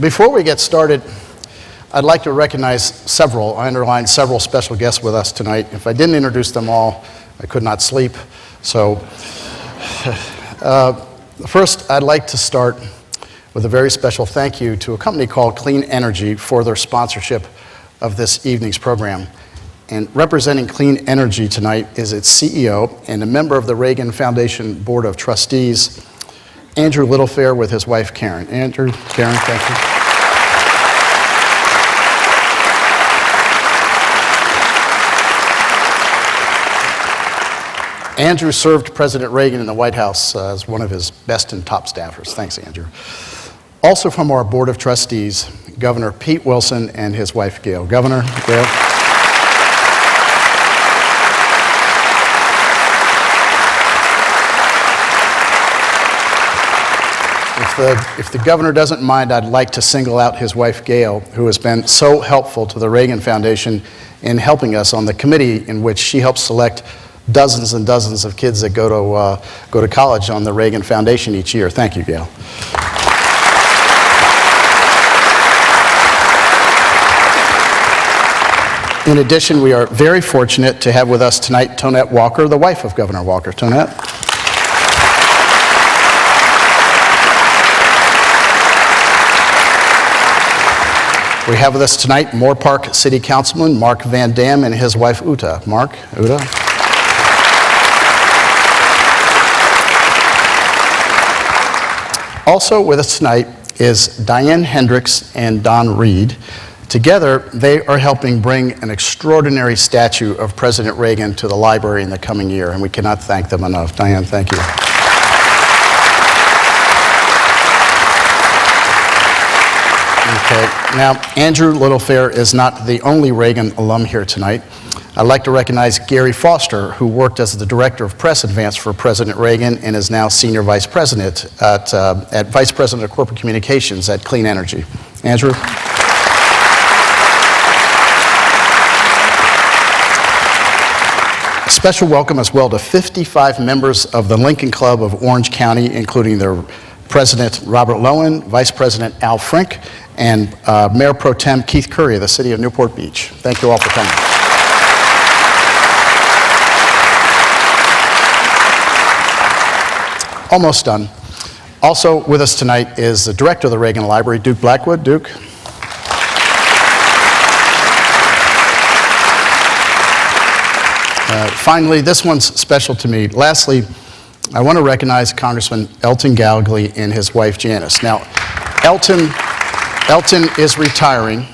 Before we get started, I'd like to recognize I underlined several special guests with us tonight. If I didn't introduce them all, I could not sleep. So first, I'd like to start with a very special thank you to a company called Clean Energy for their sponsorship of this evening's program. And representing Clean Energy tonight is its CEO and a member of the Reagan Foundation Board of Trustees, Andrew Littlefair, with his wife, Karen. Andrew, Karen, thank you. Andrew served President Reagan in the White House as one of his best and top staffers. Thanks, Andrew. Also from our Board of Trustees, Governor Pete Wilson and his wife, Gail. Governor, Gail. If the governor doesn't mind, I'd like to single out his wife, Gail, who has been so helpful to the Reagan Foundation in helping us on the committee in which she helps select dozens and dozens of kids that go to college on the Reagan Foundation each year. Thank you, Gail. In addition, we are very fortunate to have with us tonight Tonette Walker, the wife of Governor Walker. Tonette. We have with us tonight Moore Park City Councilman Mark Van Dam and his wife Uta. Mark, Uta. Also with us tonight is Diane Hendricks and Don Reed. Together, they are helping bring an extraordinary statue of President Reagan to the library in the coming year, and we cannot thank them enough. Diane, thank you. Okay. Now, Andrew Littlefair is not the only Reagan alum here tonight. I'd like to recognize Gary Foster, who worked as the Director of Press Advance for President Reagan and is now Senior Vice President at Vice President of Corporate Communications at Clean Energy. Andrew? A special welcome as well to 55 members of the Lincoln Club of Orange County, including their President Robert Lowen, Vice President Al Frink, and Mayor Pro Tem Keith Curry of the city of Newport Beach. Thank you all for coming. Almost done. Also with us tonight is the director of the Reagan Library, Duke Blackwood. Duke. Finally, this one's special to me. Lastly, I want to recognize Congressman Elton Galgley and his wife Janice. Now, Elton is retiring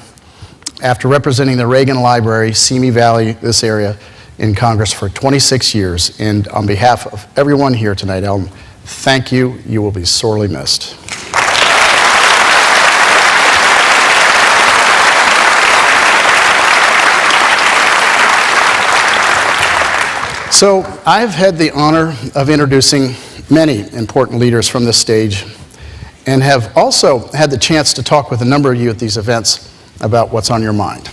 after representing the Reagan Library, Simi Valley, this area, in Congress for 26 years. And on behalf of everyone here tonight, Elton, thank you. You will be sorely missed. So I've had the honor of introducing many important leaders from this stage and have also had the chance to talk with a number of you at these events about what's on your mind.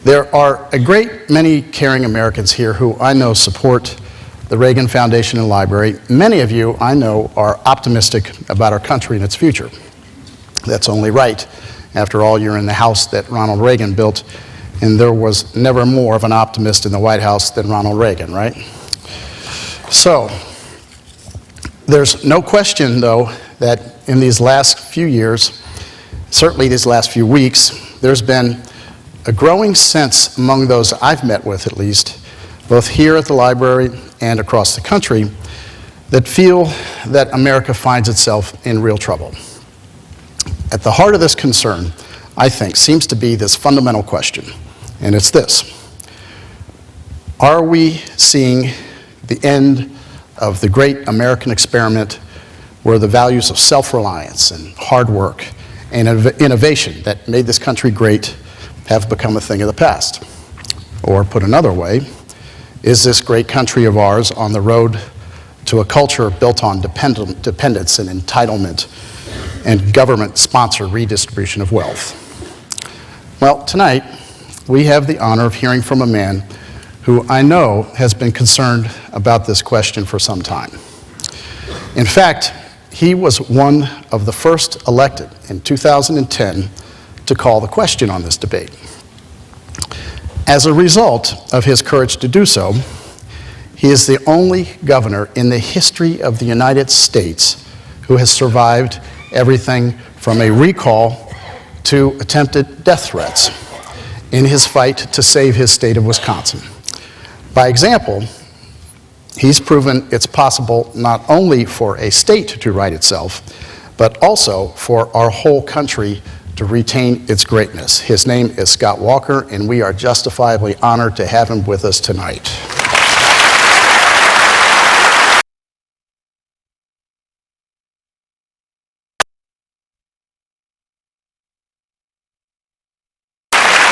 There are a great many caring Americans here who I know support the Reagan Foundation and Library. Many of you I know are optimistic about our country and its future. That's only right. After all, you're in the house that Ronald Reagan built, and there was never more of an optimist in the White House than Ronald Reagan, right? So, there's no question, though, that in these last few years, certainly these last few weeks, there's been a growing sense among those I've met with, at least, both here at the library and across the country, that feel that America finds itself in real trouble. At the heart of this concern, I think, seems to be this fundamental question, and it's this: are we seeing the end of the great American experiment where the values of self-reliance and hard work and innovation that made this country great have become a thing of the past? Or put another way, is this great country of ours on the road to a culture built on dependence and entitlement and government-sponsored redistribution of wealth? Well, tonight, we have the honor of hearing from a man who I know has been concerned about this question for some time. In fact, he was one of the first elected in 2010 to call the question on this debate. As a result of his courage to do so, he is the only governor in the history of the United States who has survived everything from a recall to attempted death threats in his fight to save his state of Wisconsin. By example, he's proven it's possible not only for a state to right itself, but also for our whole country to retain its greatness. His name is Scott Walker, and we are justifiably honored to have him with us tonight.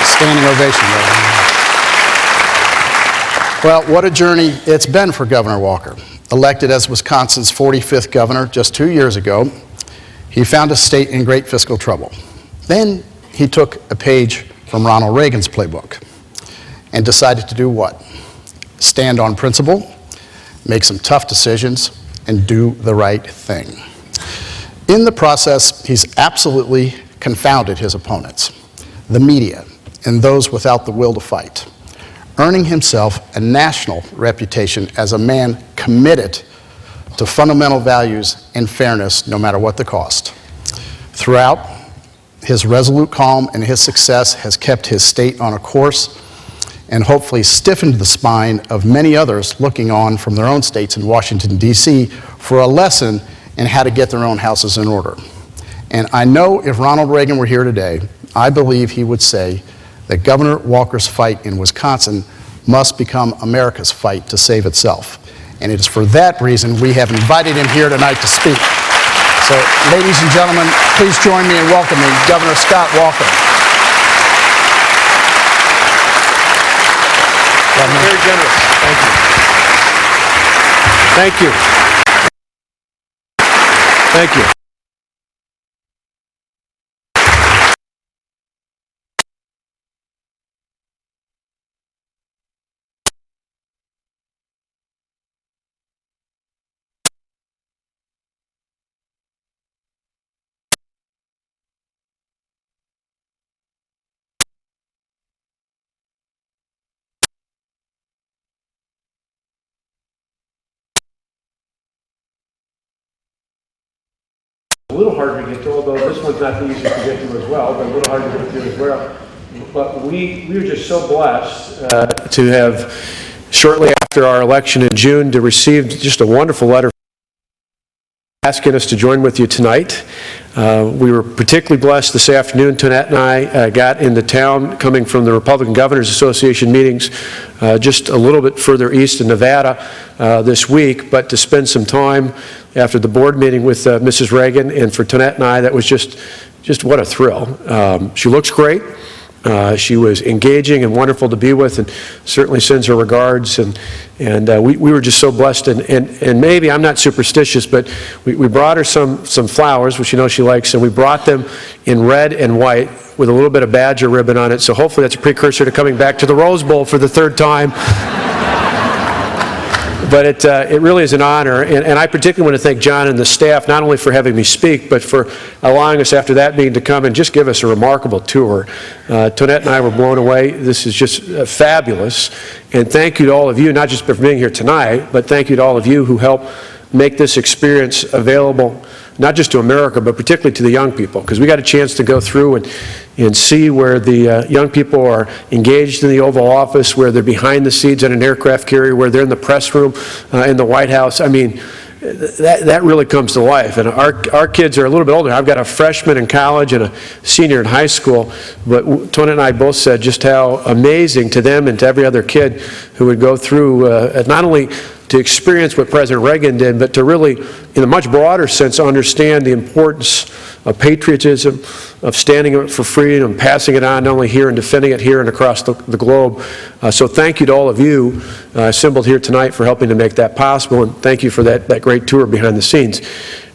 Standing ovation. Well, what a journey it's been for Governor Walker. Elected as Wisconsin's 45th governor just 2 years ago, he found his state in great fiscal trouble. Then he took a page from Ronald Reagan's playbook and decided to do what? Stand on principle, make some tough decisions, and do the right thing. In the process, he's absolutely confounded his opponents, the media, and those without the will to fight, earning himself a national reputation as a man committed to fundamental values and fairness no matter what the cost. Throughout, his resolute calm and his success has kept his state on a course and hopefully stiffened the spine of many others looking on from their own states in Washington, D.C. for a lesson in how to get their own houses in order. And I know if Ronald Reagan were here today, I believe he would say that Governor Walker's fight in Wisconsin must become America's fight to save itself. And it is for that reason we have invited him here tonight to speak. So, ladies and gentlemen, please join me in welcoming Governor Scott Walker. Very generous. Thank you. Thank you. Thank you. A little hard to get to, although this one's not the easiest to get to as well, but a little hard to get to as well. But we were just so blessed to have, shortly after our election in June, to receive just a wonderful letter asking us to join with you tonight. We were particularly blessed this afternoon. Tonette and I got into town coming from the Republican Governors Association meetings just a little bit further east in Nevada this week, but to spend some time after the board meeting with Mrs. Reagan, and for Tonette and I, that was just what a thrill. She looks great. She was engaging and wonderful to be with, and certainly sends her regards. And we were just so blessed. And maybe I'm not superstitious, but we brought her some flowers, which you know she likes, and we brought them in red and white with a little bit of Badger ribbon on it. So hopefully that's a precursor to coming back to the Rose Bowl for the third time. But it really is an honor, and I particularly want to thank John and the staff, not only for having me speak, but for allowing us after that meeting to come and just give us a remarkable tour. Tonette and I were blown away. This is just fabulous, and thank you to all of you, not just for being here tonight, but thank you to all of you who helped make this experience available, not just to America, but particularly to the young people, because we got a chance to go through and see where the young people are engaged in the Oval Office, where they're behind the scenes in an aircraft carrier, where they're in the press room in the White House. I mean, that really comes to life. And our kids are a little bit older. I've got a freshman in college and a senior in high school, but Tony and I both said just how amazing to them and to every other kid who would go through not only to experience what President Reagan did, but to really, in a much broader sense, understand the importance of patriotism, of standing up for freedom, passing it on, not only here and defending it here and across the globe. So thank you to all of you assembled here tonight for helping to make that possible, and thank you for that great tour behind the scenes.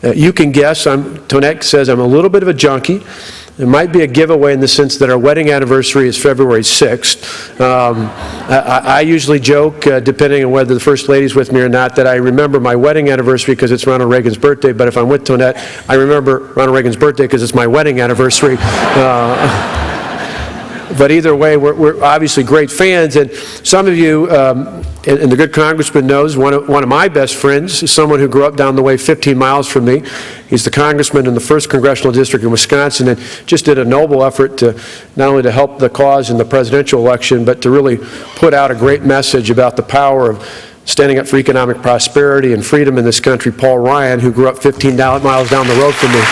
You can guess, Tonette says I'm a little bit of a junkie. It might be a giveaway in the sense that our wedding anniversary is February 6th. I usually joke, depending on whether the First Lady's with me or not, that I remember my wedding anniversary because it's Ronald Reagan's birthday, but if I'm with Tonette, I remember Ronald Reagan's birthday because it's my wedding anniversary. But either way, we're obviously great fans, and some of you, and the good congressman knows, one of my best friends is someone who grew up down the way 15 miles from me. He's the congressman in the 1st Congressional District in Wisconsin, and just did a noble effort to not only to help the cause in the presidential election, but to really put out a great message about the power of standing up for economic prosperity and freedom in this country. Paul Ryan, who grew up 15 miles down the road from me.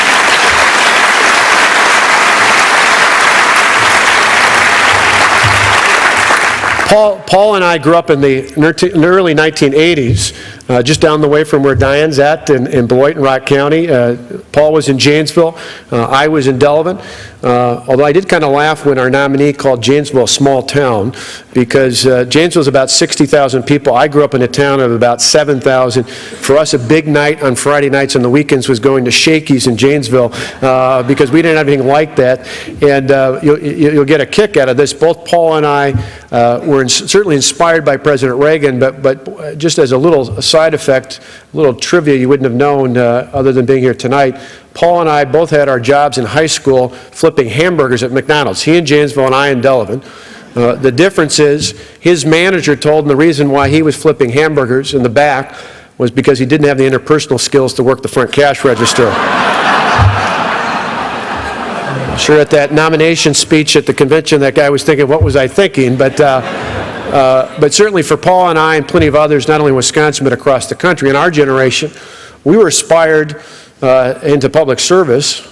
Paul and I grew up in the early 1980s, just down the way from where Diane's at in Beloit and Rock County. Paul was in Janesville. I was in Delavan. Although I did kind of laugh when our nominee called Janesville a small town, because Janesville's about 60,000 people. I grew up in a town of about 7,000. For us, a big night on Friday nights and the weekends was going to Shakey's in Janesville, because we didn't have anything like that. And you'll get a kick out of this. Both Paul and I were certainly inspired by President Reagan, but just as a little side effect, a little trivia you wouldn't have known other than being here tonight, Paul and I both had our jobs in high school flipping hamburgers at McDonald's. He in Janesville and I in Delavan. The difference is his manager told him the reason why he was flipping hamburgers in the back was because he didn't have the interpersonal skills to work the front cash register. I'm sure at that nomination speech at the convention that guy was thinking, what was I thinking? But certainly for Paul and I and plenty of others, not only in Wisconsin but across the country, in our generation, we were inspired into public service,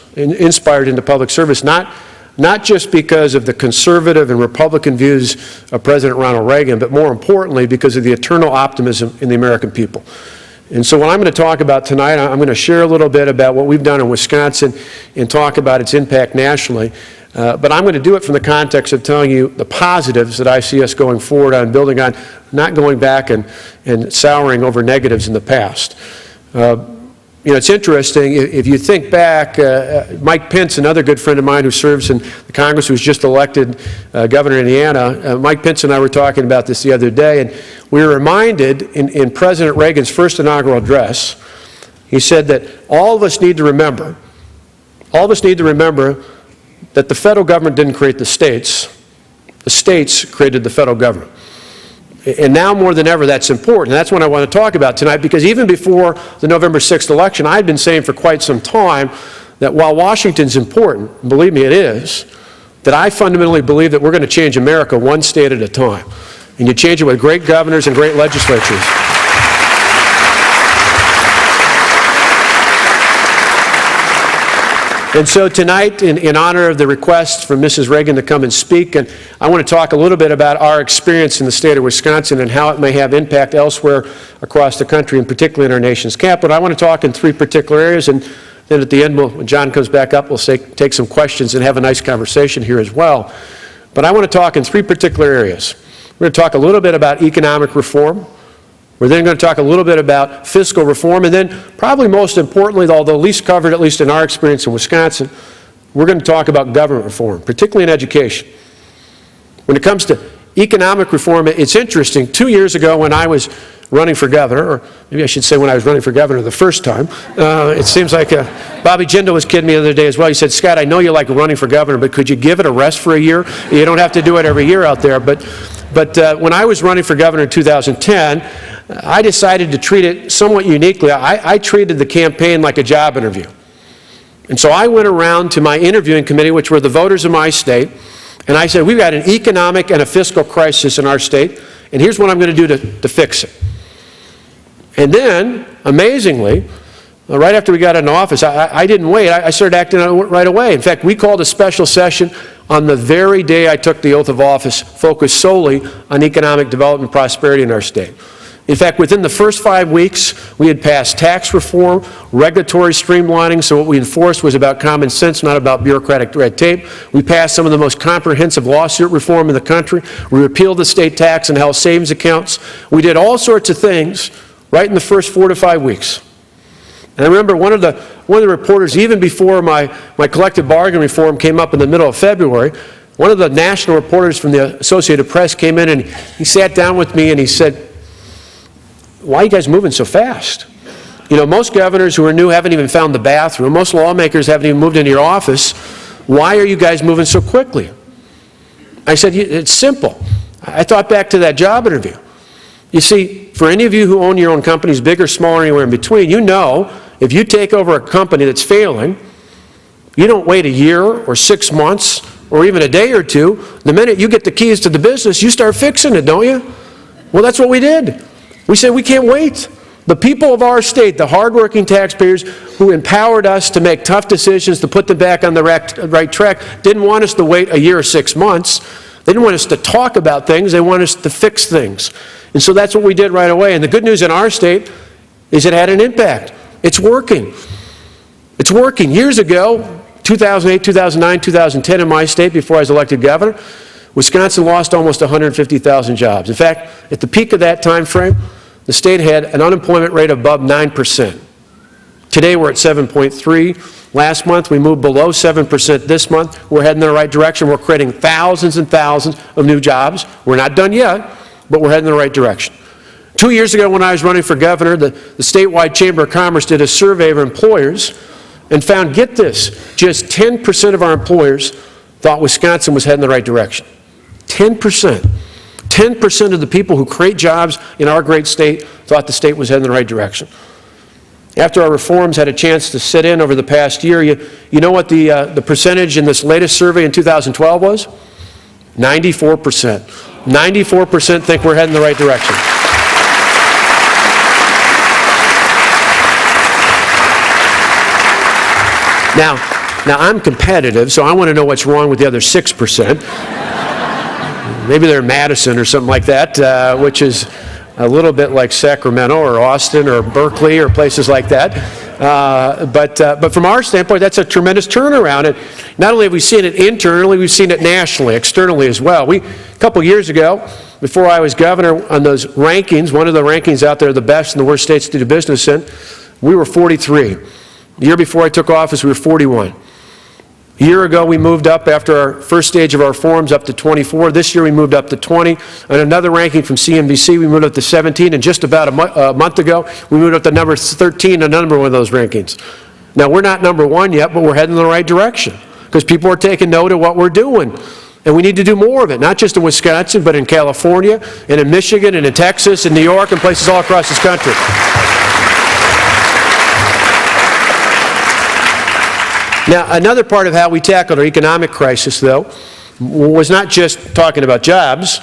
not just because of the conservative and Republican views of President Ronald Reagan, but more importantly because of the eternal optimism in the American people. And so what I'm going to talk about tonight, I'm going to share a little bit about what we've done in Wisconsin and talk about its impact nationally. But I'm going to do it from the context of telling you the positives that I see us going forward on, building on, not going back and souring over negatives in the past. It's interesting, if you think back, Mike Pence, another good friend of mine who serves in the Congress, who was just elected governor of Indiana, Mike Pence and I were talking about this the other day, and we were reminded in President Reagan's first inaugural address, he said that all of us need to remember that the federal government didn't create the states created the federal government. And now more than ever, that's important. And that's what I want to talk about tonight, because even before the November 6th election, I've been saying for quite some time that while Washington's important, and believe me it is, that I fundamentally believe that we're going to change America one state at a time. And you change it with great governors and great legislatures. And so tonight, in honor of the request from Mrs. Reagan to come and speak, and I want to talk a little bit about our experience in the state of Wisconsin and how it may have impact elsewhere across the country, and particularly in our nation's capital. I want to talk in three particular areas, and then at the end, when John comes back up, we'll take some questions and have a nice conversation here as well. But I want to talk in three particular areas. We're going to talk a little bit about economic reform. We're then going to talk a little bit about fiscal reform, and then probably most importantly, although least covered, at least in our experience in Wisconsin, we're going to talk about government reform, particularly in education. When it comes to economic reform, it's interesting. 2 years ago when I was running for governor, or maybe I should say when I was running for governor the first time, it seems like Bobby Jindal was kidding me the other day as well. He said, Scott, I know you like running for governor, but could you give it a rest for a year? You don't have to do it every year out there. But when I was running for governor in 2010, I decided to treat it somewhat uniquely. I treated the campaign like a job interview. And so I went around to my interviewing committee, which were the voters of my state, and I said, we've got an economic and a fiscal crisis in our state, and here's what I'm going to do to fix it. And then, amazingly, right after we got in office, I didn't wait. I started acting on it right away. In fact, we called a special session on the very day I took the oath of office, focused solely on economic development and prosperity in our state. In fact, within the first 5 weeks, we had passed tax reform, regulatory streamlining, so what we enforced was about common sense, not about bureaucratic red tape. We passed some of the most comprehensive lawsuit reform in the country. We repealed the state tax and health savings accounts. We did all sorts of things right in the first 4 to 5 weeks. And I remember one of the reporters, even before my collective bargaining reform came up in the middle of February, one of the national reporters from the Associated Press came in and he sat down with me and he said, "Why are you guys moving so fast? You know, most governors who are new haven't even found the bathroom. Most lawmakers haven't even moved into your office. Why are you guys moving so quickly?" I said, "It's simple." I thought back to that job interview. You see, for any of you who own your own companies, big or small or anywhere in between, you know if you take over a company that's failing, you don't wait a year or 6 months or even a day or two. The minute you get the keys to the business, you start fixing it, don't you? Well, that's what we did. We said we can't wait. The people of our state, the hardworking taxpayers who empowered us to make tough decisions, to put them back on the right track, didn't want us to wait a year or 6 months. They didn't want us to talk about things. They wanted us to fix things. And so that's what we did right away. And the good news in our state is it had an impact. It's working. It's working. Years ago, 2008, 2009, 2010 in my state, before I was elected governor, Wisconsin lost almost 150,000 jobs. In fact, at the peak of that time frame, the state had an unemployment rate above 9%. Today we're at 7.3. Last month we moved below 7% this month. We're heading in the right direction. We're creating thousands and thousands of new jobs. We're not done yet, but we're heading in the right direction. 2 years ago when I was running for governor, the statewide Chamber of Commerce did a survey of employers and found, get this, just 10% of our employers thought Wisconsin was heading in the right direction. 10%. 10% of the people who create jobs in our great state thought the state was heading in the right direction. After our reforms had a chance to sit in over the past year, you know what the percentage in this latest survey in 2012 was? 94%. 94% think we're heading in the right direction. Now I'm competitive, so I want to know what's wrong with the other 6%. Maybe they're in Madison or something like that, which is a little bit like Sacramento or Austin or Berkeley or places like that. But from our standpoint, that's a tremendous turnaround. And not only have we seen it internally, we've seen it nationally, externally as well. A couple years ago, before I was governor, on those rankings, one of the rankings out there, the best and the worst states to do business in, we were 43. The year before I took office, we were 41. A year ago, we moved up after our first stage of our reforms up to 24. This year, we moved up to 20. On another ranking from CNBC, we moved up to 17. And just about a month ago, we moved up to number 13 on number one of those rankings. Now, we're not number one yet, but we're heading in the right direction because people are taking note of what we're doing. And we need to do more of it, not just in Wisconsin, but in California, and in Michigan, and in Texas, and New York, and places all across this country. Now, another part of how we tackled our economic crisis, though, was not just talking about jobs,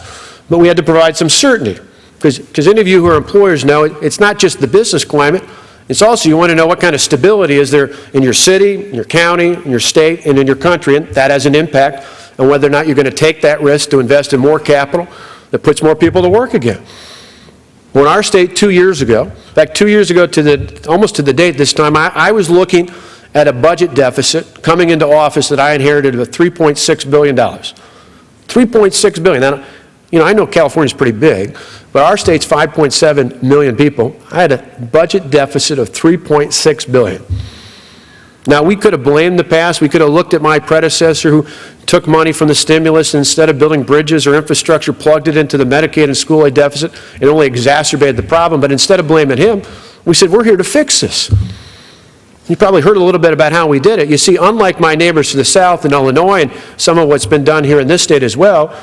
but we had to provide some certainty. Because any of you who are employers know it's not just the business climate, it's also you want to know what kind of stability is there in your city, in your county, in your state, and in your country, and that has an impact on whether or not you're going to take that risk to invest in more capital that puts more people to work again. Well, in our state 2 years ago, in fact 2 years ago almost to the date this time, I was looking at a budget deficit coming into office that I inherited of $3.6 billion. $3.6 billion. Now, I know California's pretty big, but our state's 5.7 million people. I had a budget deficit of $3.6 billion. Now, we could have blamed the past. We could have looked at my predecessor who took money from the stimulus and instead of building bridges or infrastructure, plugged it into the Medicaid and school aid deficit. It only exacerbated the problem. But instead of blaming him, we said, we're here to fix this. You probably heard a little bit about how we did it. You see, unlike my neighbors to the south in Illinois and some of what's been done here in this state as well,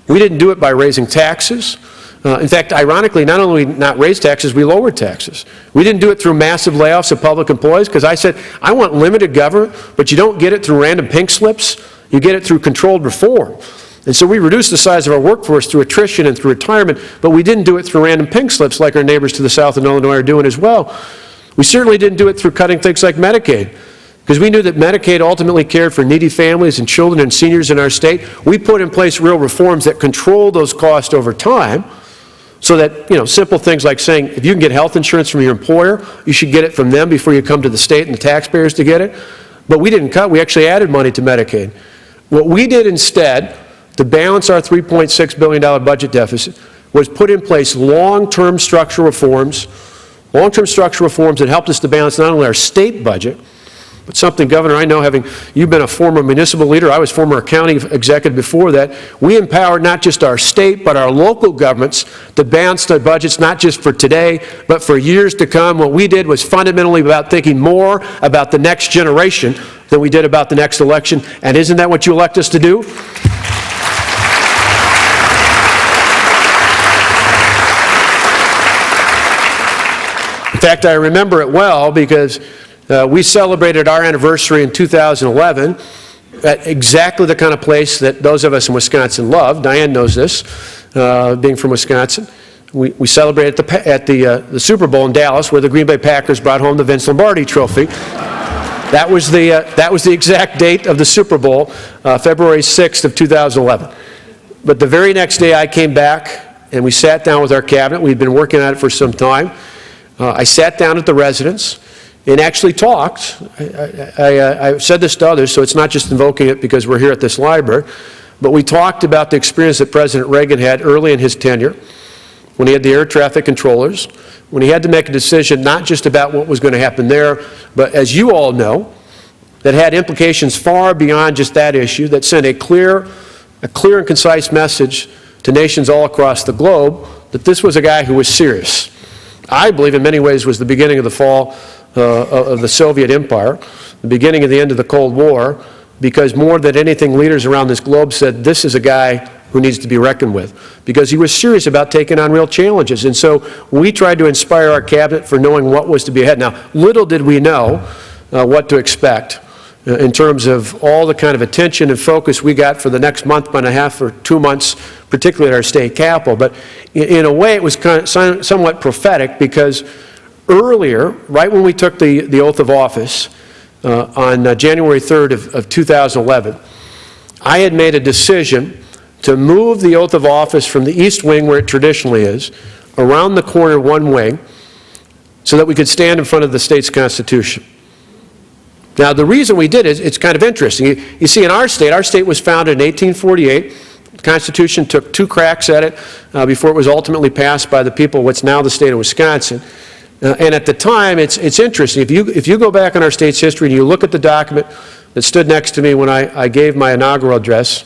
we didn't do it by raising taxes. In fact, ironically, not only not raise taxes, we lowered taxes. We didn't do it through massive layoffs of public employees because I said, I want limited government, but you don't get it through random pink slips. You get it through controlled reform. And so we reduced the size of our workforce through attrition and through retirement, but we didn't do it through random pink slips like our neighbors to the south in Illinois are doing as well. We certainly didn't do it through cutting things like Medicaid, because we knew that Medicaid ultimately cared for needy families and children and seniors in our state. We put in place real reforms that control those costs over time so that, simple things like saying if you can get health insurance from your employer, you should get it from them before you come to the state and the taxpayers to get it. But we didn't cut. We actually added money to Medicaid. What we did instead to balance our $3.6 billion budget deficit was put in place long-term structural reforms long-term structural reforms that helped us to balance not only our state budget, but something, Governor, I know, you've been a former municipal leader, I was former county executive before that, we empowered not just our state, but our local governments to balance their budgets, not just for today, but for years to come. What we did was fundamentally about thinking more about the next generation than we did about the next election. And isn't that what you elect us to do? In fact, I remember it well because we celebrated our anniversary in 2011 at exactly the kind of place that those of us in Wisconsin love. Diane knows this, being from Wisconsin. We celebrated at the Super Bowl in Dallas, where the Green Bay Packers brought home the Vince Lombardi Trophy. That was the exact date of the Super Bowl, February 6th of 2011. But the very next day I came back and we sat down with our cabinet. We'd been working on it for some time. I sat down at the residence and actually talked. I've said this to others, so it's not just invoking it because we're here at this library, but we talked about the experience that President Reagan had early in his tenure, when he had the air traffic controllers, when he had to make a decision not just about what was going to happen there, but as you all know, that had implications far beyond just that issue, that sent a clear and concise message to nations all across the globe that this was a guy who was serious. I believe in many ways was the beginning of the fall of the Soviet Empire, the beginning of the end of the Cold War, because more than anything, leaders around this globe said this is a guy who needs to be reckoned with, because he was serious about taking on real challenges. And so we tried to inspire our cabinet for knowing what was to be ahead. Now, little did we know what to expect in terms of all the kind of attention and focus we got for the next month and a half or 2 months, particularly at our state capitol. But in a way, it was kind of somewhat prophetic, because earlier, right when we took the oath of office on January 3rd of 2011, I had made a decision to move the oath of office from the east wing, where it traditionally is, around the corner one wing, so that we could stand in front of the state's Constitution. Now, the reason we did it, it's kind of interesting. You see, in our state was founded in 1848. The Constitution took 2 cracks at it before it was ultimately passed by the people of what's now the state of Wisconsin. And at the time, it's interesting. If you go back in our state's history and you look at the document that stood next to me when I gave my inaugural address,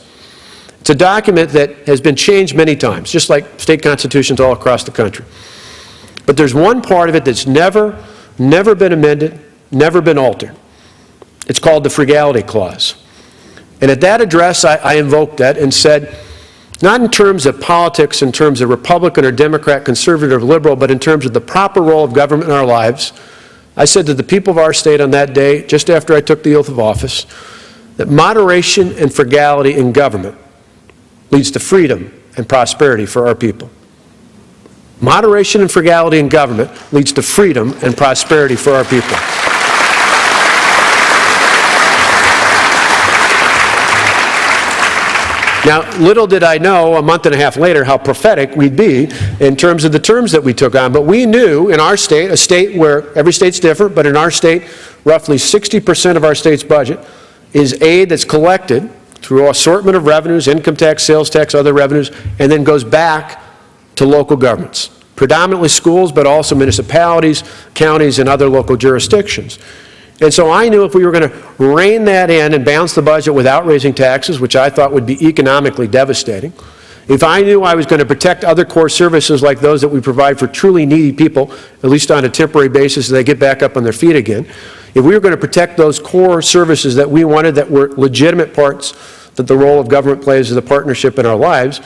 it's a document that has been changed many times, just like state constitutions all across the country. But there's one part of it that's never been amended, never been altered. It's called the Frugality Clause. And at that address, I invoked that and said, not in terms of politics, in terms of Republican or Democrat, conservative or liberal, but in terms of the proper role of government in our lives, I said to the people of our state on that day, just after I took the oath of office, that moderation and frugality in government leads to freedom and prosperity for our people. Moderation and frugality in government leads to freedom and prosperity for our people. Now, little did I know a month and a half later how prophetic we'd be in terms of the terms that we took on. But we knew in our state, a state where every state's different, but in our state, roughly 60% of our state's budget is aid that's collected through an assortment of revenues, income tax, sales tax, other revenues, and then goes back to local governments, predominantly schools, but also municipalities, counties, and other local jurisdictions. And so I knew if we were going to rein that in and balance the budget without raising taxes, which I thought would be economically devastating, if I knew I was going to protect other core services like those that we provide for truly needy people, at least on a temporary basis as they get back up on their feet again, if we were going to protect those core services that we wanted that were legitimate parts that the role of government plays as a partnership in our lives,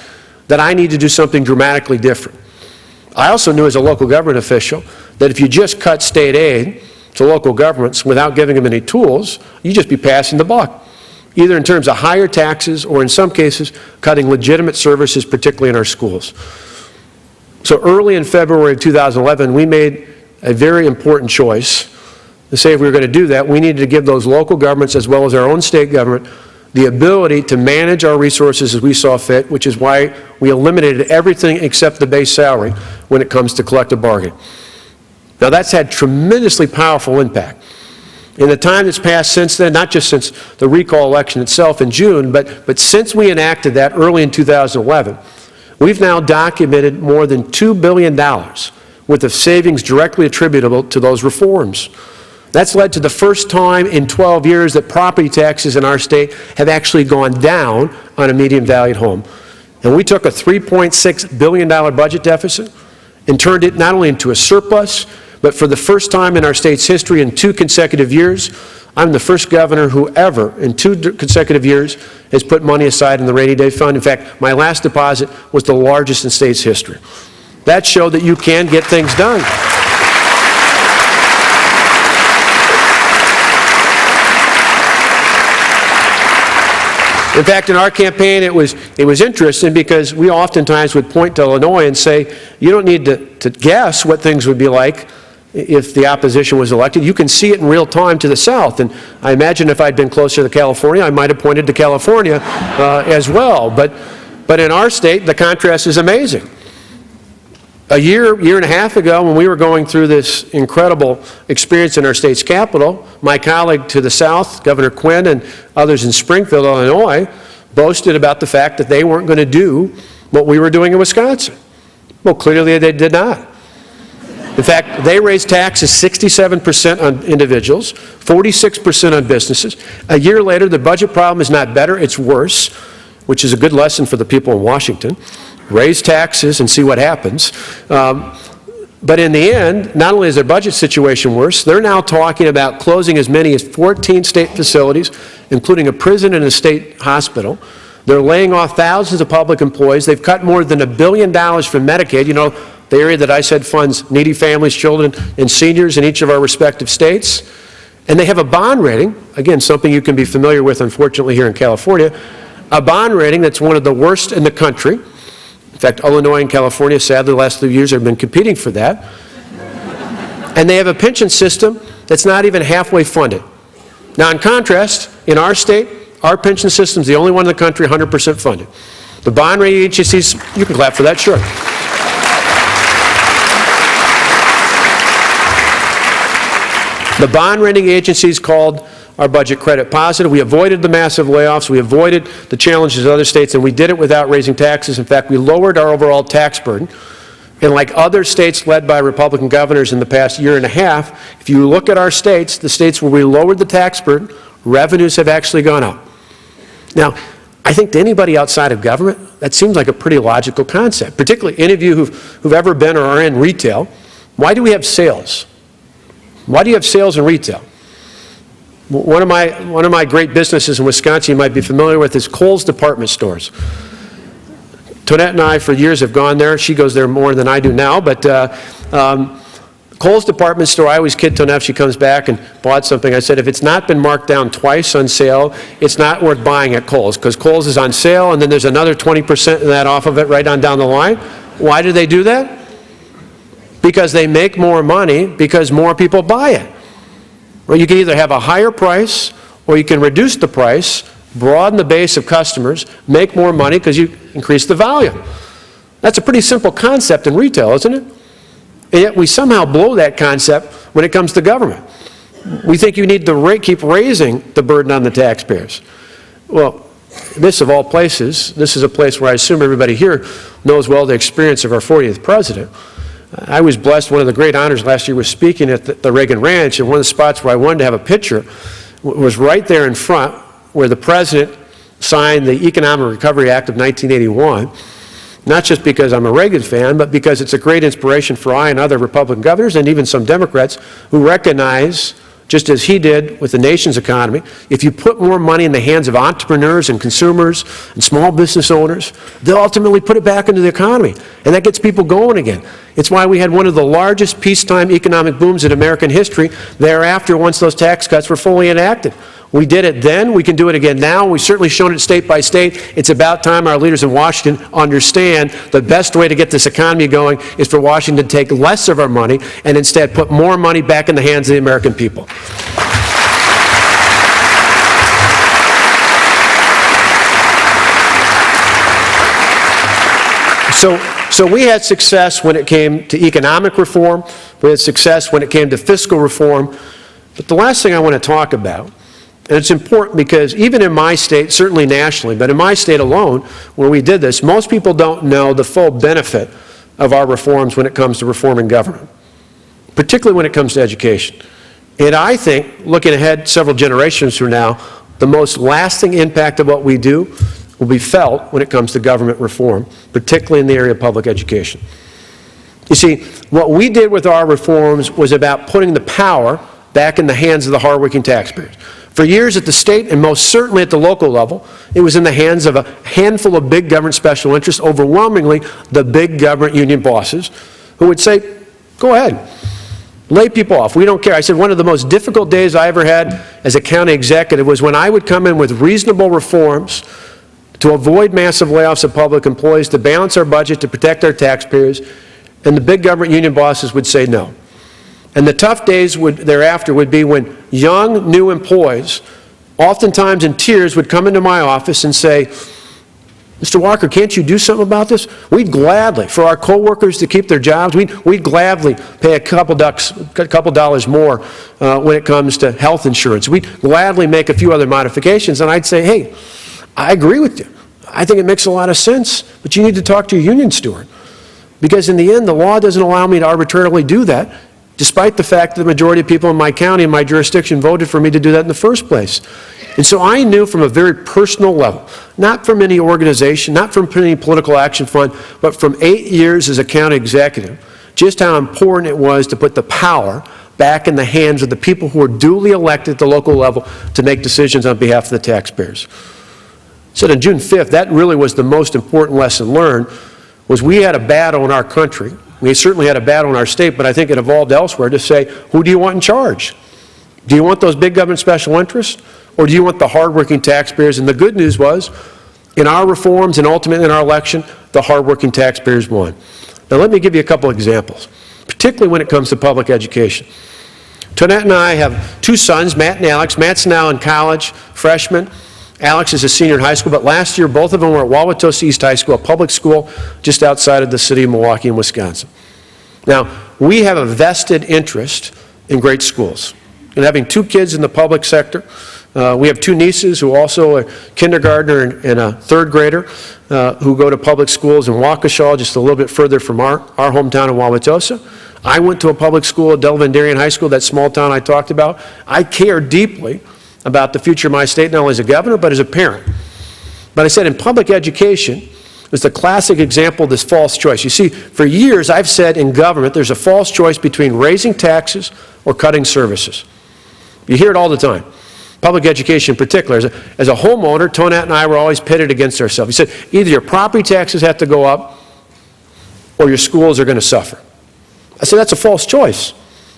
that I need to do something dramatically different. I also knew as a local government official that if you just cut state aid to local governments without giving them any tools, you just be passing the buck, either in terms of higher taxes or in some cases cutting legitimate services, particularly in our schools. So early in February of 2011, we made a very important choice to say if we were going to do that, we needed to give those local governments as well as our own state government the ability to manage our resources as we saw fit, which is why we eliminated everything except the base salary when it comes to collective bargaining. Now, that's had tremendously powerful impact. In the time that's passed since then, not just since the recall election itself in June, but since we enacted that early in 2011, we've now documented more than $2 billion with the savings directly attributable to those reforms. That's led to the first time in 12 years that property taxes in our state have actually gone down on a median valued home. And we took a $3.6 billion budget deficit and turned it not only into a surplus, but for the first time in our state's history in 2 consecutive years, I'm the first governor who ever, in 2 consecutive years, has put money aside in the rainy day fund. In fact, my last deposit was the largest in state's history. That showed that you can get things done. In fact, in our campaign, it was interesting because we oftentimes would point to Illinois and say, you don't need to guess what things would be like if the opposition was elected. You can see it in real time to the south. And I imagine if I'd been closer to California, I might have pointed to California as well. But in our state, the contrast is amazing. A year and a half ago, when we were going through this incredible experience in our state's capital, my colleague to the south, Governor Quinn, and others in Springfield, Illinois, boasted about the fact that they weren't going to do what we were doing in Wisconsin. Well, clearly they did not. In fact, they raised taxes 67% on individuals, 46% on businesses. A year later, the budget problem is not better, it's worse, which is a good lesson for the people in Washington. Raise taxes and see what happens. But in the end, not only is their budget situation worse, they're now talking about closing as many as 14 state facilities, including a prison and a state hospital. They're laying off thousands of public employees. They've cut more than $1 billion from Medicaid, you know, the area that I said funds needy families, children, and seniors in each of our respective states. And they have a bond rating, again, something you can be familiar with, unfortunately, here in California, a bond rating that's one of the worst in the country. In fact, Illinois and California, sadly, the last 3 years have been competing for that. And they have a pension system that's not even halfway funded. Now, in contrast, in our state, our pension system is the only one in the country 100% funded. The bond rating agencies, you can clap for that, sure. The bond rating agencies called our budget credit positive. We avoided the massive layoffs. We avoided the challenges of other states, and we did it without raising taxes. In fact, we lowered our overall tax burden. And like other states led by Republican governors in the past year and a half, if you look at our states, the states where we lowered the tax burden, revenues have actually gone up. Now, I think to anybody outside of government, that seems like a pretty logical concept, particularly any of you who've ever been or are in retail. Why do we have sales? Why do you have sales in retail? One of my great businesses in Wisconsin you might be familiar with is Kohl's department stores. Tonette and I for years have gone there. She goes there more than I do now, but Kohl's department store, I always kid Tonette if she comes back and bought something. I said, if it's not been marked down twice on sale, it's not worth buying at Kohl's, because Kohl's is on sale and then there's another 20% of that off of it right on down the line. Why do they do that? Because they make more money because more people buy it. Well, you can either have a higher price or you can reduce the price, broaden the base of customers, make more money because you increase the volume. That's a pretty simple concept in retail, isn't it? And yet we somehow blow that concept when it comes to government. We think you need to keep raising the burden on the taxpayers. Well, this of all places, this is a place where I assume everybody here knows well the experience of our 40th president. I was blessed, one of the great honors last year was speaking at the Reagan Ranch, and one of the spots where I wanted to have a picture was right there in front where the president signed the Economic Recovery Act of 1981, not just because I'm a Reagan fan, but because it's a great inspiration for I and other Republican governors and even some Democrats who recognize, just as he did with the nation's economy, if you put more money in the hands of entrepreneurs and consumers and small business owners, they'll ultimately put it back into the economy. And that gets people going again. It's why we had one of the largest peacetime economic booms in American history thereafter once those tax cuts were fully enacted. We did it then. We can do it again now. We've certainly shown it state by state. It's about time our leaders in Washington understand the best way to get this economy going is for Washington to take less of our money and instead put more money back in the hands of the American people. So we had success when it came to economic reform. We had success when it came to fiscal reform. But the last thing I want to talk about, and it's important because even in my state, certainly nationally, but in my state alone, where we did this, most people don't know the full benefit of our reforms when it comes to reforming government, particularly when it comes to education. And I think, looking ahead several generations from now, the most lasting impact of what we do will be felt when it comes to government reform, particularly in the area of public education. You see, what we did with our reforms was about putting the power back in the hands of the hardworking taxpayers. For years at the state, and most certainly at the local level, it was in the hands of a handful of big government special interests, overwhelmingly the big government union bosses, who would say, go ahead, lay people off, we don't care. I said one of the most difficult days I ever had as a county executive was when I would come in with reasonable reforms to avoid massive layoffs of public employees, to balance our budget, to protect our taxpayers, and the big government union bosses would say no. And the tough days thereafter would be when young, new employees, oftentimes in tears, would come into my office and say, Mr. Walker, can't you do something about this? We'd gladly, for our coworkers to keep their jobs, we'd gladly pay a couple dollars more when it comes to health insurance. We'd gladly make a few other modifications. And I'd say, hey, I agree with you. I think it makes a lot of sense, but you need to talk to your union steward. Because in the end, the law doesn't allow me to arbitrarily do that, despite the fact that the majority of people in my county and my jurisdiction voted for me to do that in the first place. And so I knew from a very personal level, not from any organization, not from any political action fund, but from 8 years as a county executive, just how important it was to put the power back in the hands of the people who are duly elected at the local level to make decisions on behalf of the taxpayers. So on June 5th, that really was the most important lesson learned, was we had a battle in our country. We certainly had a battle in our state, but I think it evolved elsewhere to say, who do you want in charge? Do you want those big government special interests, or do you want the hardworking taxpayers? And the good news was, in our reforms and ultimately in our election, the hardworking taxpayers won. Now let me give you a couple examples, particularly when it comes to public education. Tonette and I have two sons, Matt and Alex. Matt's now in college, freshman. Alex is a senior in high school, but last year both of them were at Wauwatosa East High School, a public school just outside of the city of Milwaukee in Wisconsin. Now, we have a vested interest in great schools. And having two kids in the public sector, we have two nieces who also are kindergartner and a third grader who go to public schools in Waukesha, just a little bit further from our hometown in Wauwatosa. I went to a public school at Delvendarian High School, that small town I talked about. I care deeply about the future of my state, not only as a governor, but as a parent. But I said in public education, it's the classic example of this false choice. You see, for years I've said in government there's a false choice between raising taxes or cutting services. You hear it all the time. Public education in particular. As a homeowner, Tonette and I were always pitted against ourselves. He said, either your property taxes have to go up or your schools are going to suffer. I said, that's a false choice.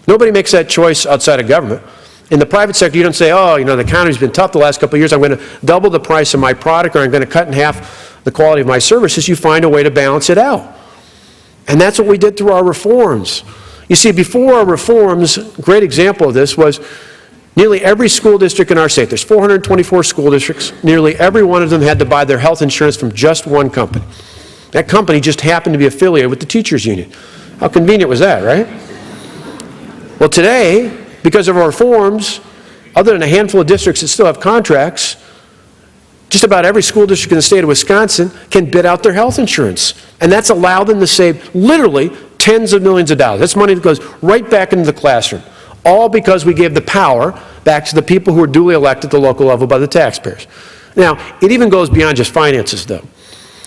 Nobody makes that choice outside of government. In the private sector, you don't say, oh, you know, the economy's been tough the last couple of years, I'm going to double the price of my product, or I'm going to cut in half the quality of my services. You find a way to balance it out. And that's what we did through our reforms. You see, before our reforms, a great example of this was nearly every school district in our state, there's 424 school districts, nearly every one of them had to buy their health insurance from just one company. That company just happened to be affiliated with the teachers union. How convenient was that, right? Well, today, because of our reforms, other than a handful of districts that still have contracts, just about every school district in the state of Wisconsin can bid out their health insurance. And that's allowed them to save literally tens of millions of dollars. That's money that goes right back into the classroom, all because we gave the power back to the people who are duly elected at the local level by the taxpayers. Now, it even goes beyond just finances, though.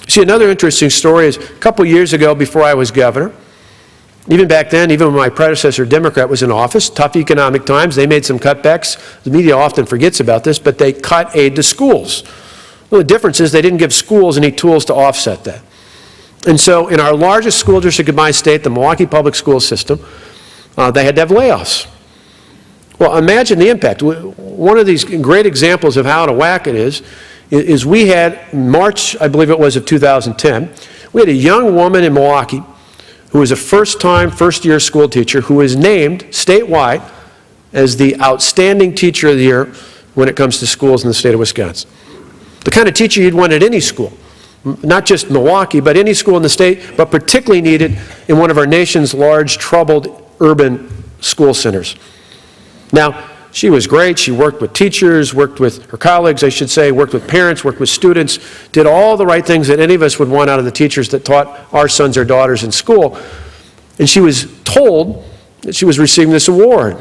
See, another interesting story is a couple years ago, before I was governor, even back then, even when my predecessor, Democrat, was in office, tough economic times, they made some cutbacks. The media often forgets about this, but they cut aid to schools. Well, the difference is they didn't give schools any tools to offset that. And so in our largest school district in my state, the Milwaukee Public School System, they had to have layoffs. Well, imagine the impact. One of these great examples of how out of whack it is we had, March, I believe it was, of 2010, we had a young woman in Milwaukee who was a first-year school teacher who was named statewide as the outstanding teacher of the year when it comes to schools in the state of Wisconsin. The kind of teacher you'd want at any school, not just Milwaukee, but any school in the state, but particularly needed in one of our nation's large, troubled urban school centers. Now, She was great. She worked with teachers, worked with her colleagues, I should say, worked with parents, worked with students, did all the right things that any of us would want out of the teachers that taught our sons or daughters in school. And she was told that she was receiving this award.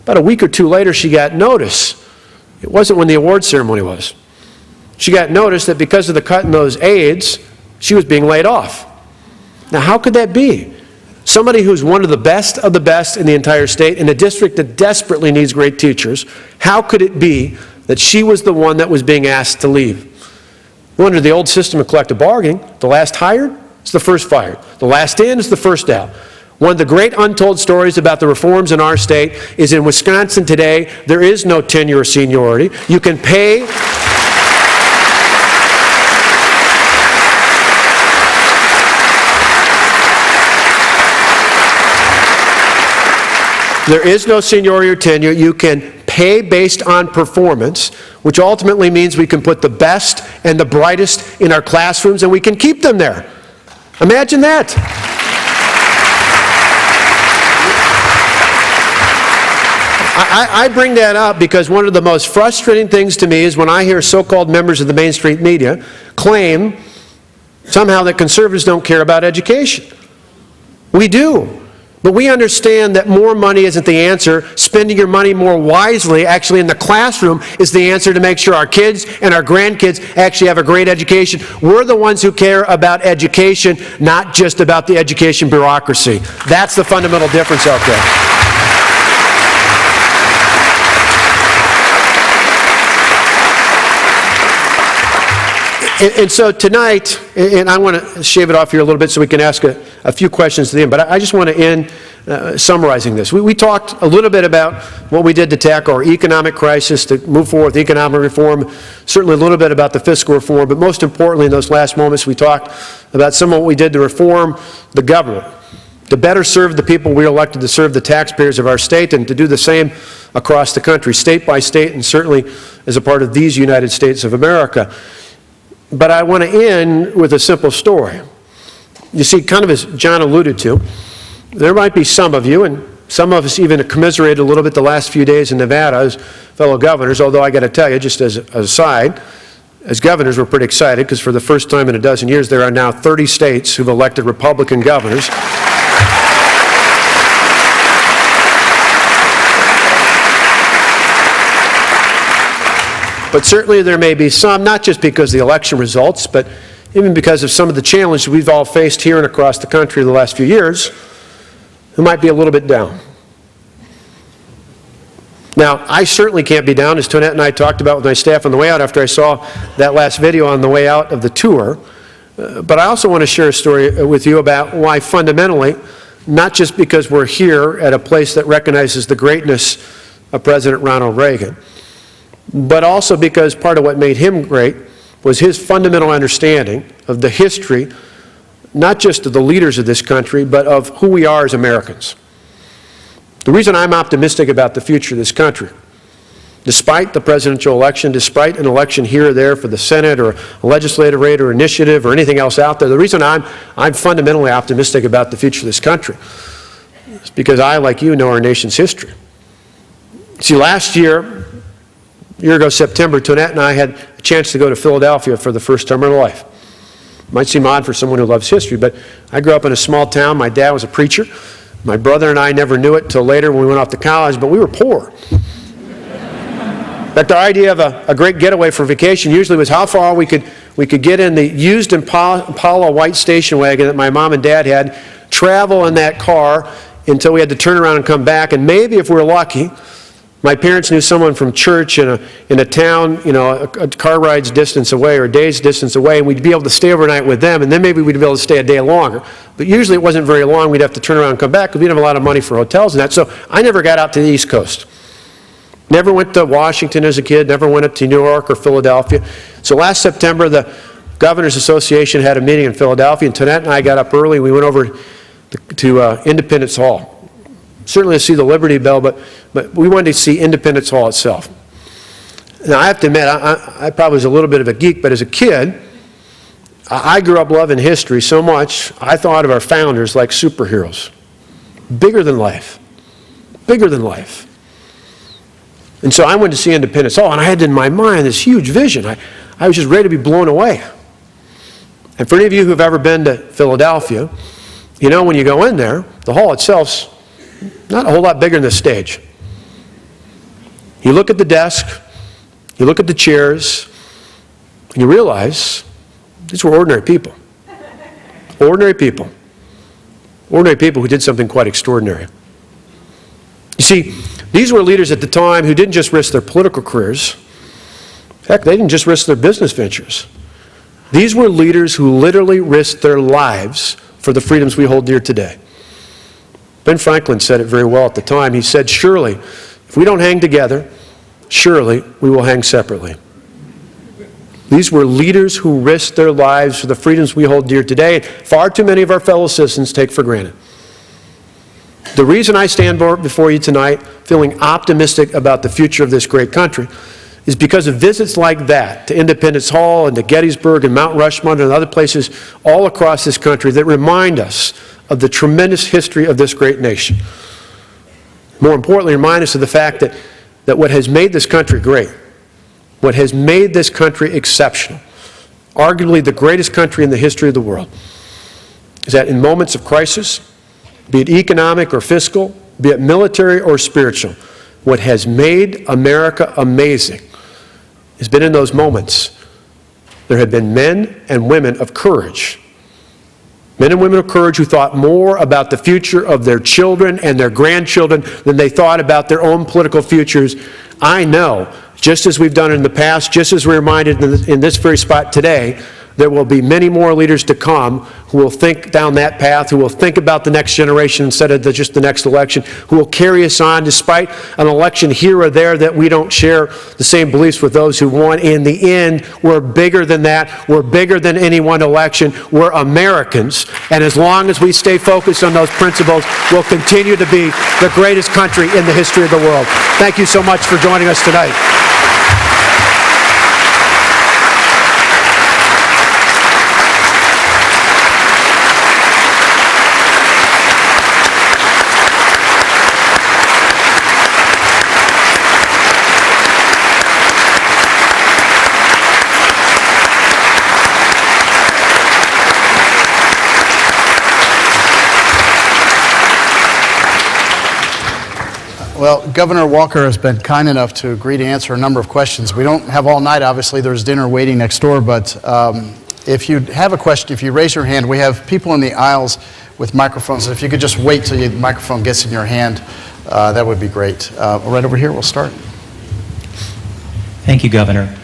About a week or two later, she got notice. It wasn't when the award ceremony was. She got notice that because of the cut in those aides, she was being laid off. Now, how could that be? Somebody who's one of the best in the entire state, in a district that desperately needs great teachers, how could it be that she was the one that was being asked to leave? Well, under the old system of collective bargaining, the last hired is the first fired. The last in is the first out. One of the great untold stories about the reforms in our state is in Wisconsin today, there is no tenure or seniority. You can pay... There is no seniority or tenure. You can pay based on performance, which ultimately means we can put the best and the brightest in our classrooms and we can keep them there. Imagine that. I bring that up because one of the most frustrating things to me is when I hear so-called members of the Main Street media claim somehow that conservatives don't care about education. We do. But we understand that more money isn't the answer. Spending your money more wisely, actually in the classroom, is the answer to make sure our kids and our grandkids actually have a great education. We're the ones who care about education, not just about the education bureaucracy. That's the fundamental difference out there. And so tonight, and I want to shave it off here a little bit so we can ask a few questions to the end, but I just want to end summarizing this. We talked a little bit about what we did to tackle our economic crisis, to move forward with economic reform, certainly a little bit about the fiscal reform, but most importantly in those last moments we talked about some of what we did to reform the government, to better serve the people we elected to serve, the taxpayers of our state, and to do the same across the country, state by state, and certainly as a part of these United States of America. But I want to end with a simple story. You see, kind of as John alluded to, there might be some of you, and some of us even commiserated a little bit the last few days in Nevada as fellow governors, although I got to tell you, just as an aside, as governors we're pretty excited because for the first time in a dozen years there are now 30 states who've elected Republican governors. But certainly there may be some, not just because of the election results, but even because of some of the challenges we've all faced here and across the country in the last few years, who might be a little bit down. Now, I certainly can't be down, as Tonette and I talked about with my staff on the way out after I saw that last video on the way out of the tour. But I also want to share a story with you about why fundamentally, not just because we're here at a place that recognizes the greatness of President Ronald Reagan, but also because part of what made him great was his fundamental understanding of the history, not just of the leaders of this country, but of who we are as Americans. The reason I'm optimistic about the future of this country, despite the presidential election, despite an election here or there for the Senate or a legislative rate or initiative or anything else out there, the reason I'm fundamentally optimistic about the future of this country is because I, like you, know our nation's history. See, last year, a year ago, September, Tonette and I had a chance to go to Philadelphia for the first time in our life. Might seem odd for someone who loves history, but I grew up in a small town. My dad was a preacher. My brother and I never knew it until later when we went off to college, but we were poor. In fact, our idea of a great getaway for vacation usually was how far we could get in the used Impala white station wagon that my mom and dad had, travel in that car until we had to turn around and come back, and maybe if we were lucky, my parents knew someone from church in a town, you know, a car ride's distance away or a day's distance away, and we'd be able to stay overnight with them, and then maybe we'd be able to stay a day longer. But usually it wasn't very long. We'd have to turn around and come back because we didn't have a lot of money for hotels and that. So I never got out to the East Coast. Never went to Washington as a kid, never went up to New York or Philadelphia. So last September, the Governors Association had a meeting in Philadelphia, and Tonette and I got up early. We went over to Independence Hall. Certainly to see the Liberty Bell, but we wanted to see Independence Hall itself. Now, I have to admit, I probably was a little bit of a geek, but as a kid, I grew up loving history so much, I thought of our founders like superheroes. Bigger than life. Bigger than life. And so I went to see Independence Hall, and I had in my mind this huge vision. I was just ready to be blown away. And for any of you who have ever been to Philadelphia, you know when you go in there, the hall itself's not a whole lot bigger than this stage. You look at the desk, you look at the chairs, and you realize these were ordinary people. Ordinary people. Ordinary people who did something quite extraordinary. You see, these were leaders at the time who didn't just risk their political careers. Heck, they didn't just risk their business ventures. These were leaders who literally risked their lives for the freedoms we hold dear today. Ben Franklin said it very well at the time. He said, surely, if we don't hang together, surely we will hang separately. These were leaders who risked their lives for the freedoms we hold dear today, and far too many of our fellow citizens take for granted. The reason I stand before you tonight feeling optimistic about the future of this great country is because of visits like that to Independence Hall and to Gettysburg and Mount Rushmore and other places all across this country that remind us of the tremendous history of this great nation. More importantly, remind us of the fact that what has made this country great, what has made this country exceptional, arguably the greatest country in the history of the world, is that in moments of crisis, be it economic or fiscal, be it military or spiritual, what has made America amazing has been in those moments there have been men and women of courage. Men and women of courage who thought more about the future of their children and their grandchildren than they thought about their own political futures. I know, just as we've done in the past, just as we're reminded in this very spot today, there will be many more leaders to come who will think down that path, who will think about the next generation instead of just the next election, who will carry us on despite an election here or there that we don't share the same beliefs with those who won. In the end, we're bigger than that. We're bigger than any one election. We're Americans. And as long as we stay focused on those principles, we'll continue to be the greatest country in the history of the world. Thank you so much for joining us tonight. Well, Governor Walker has been kind enough to agree to answer a number of questions. We don't have all night, obviously. There's dinner waiting next door, but if you have a question, if you raise your hand, we have people in the aisles with microphones. If you could just wait till the microphone gets in your hand, that would be great. Right over here, we'll start. Thank you, Governor.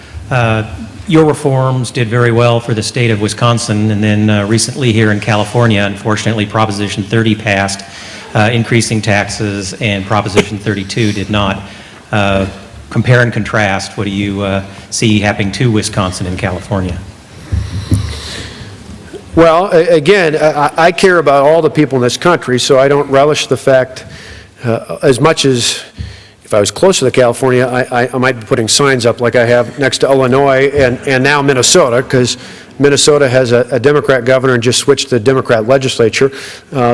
Your reforms did very well for the state of Wisconsin, and then recently here in California, unfortunately, Proposition 30 passed, increasing taxes, and Proposition 32 did not. Compare and contrast, what do you see happening to Wisconsin and California? Well, again, I care about all the people in this country, so I don't relish the fact as much as if I was closer to California, I might be putting signs up like I have next to Illinois and now Minnesota, because Minnesota has a Democrat governor and just switched to the Democrat legislature,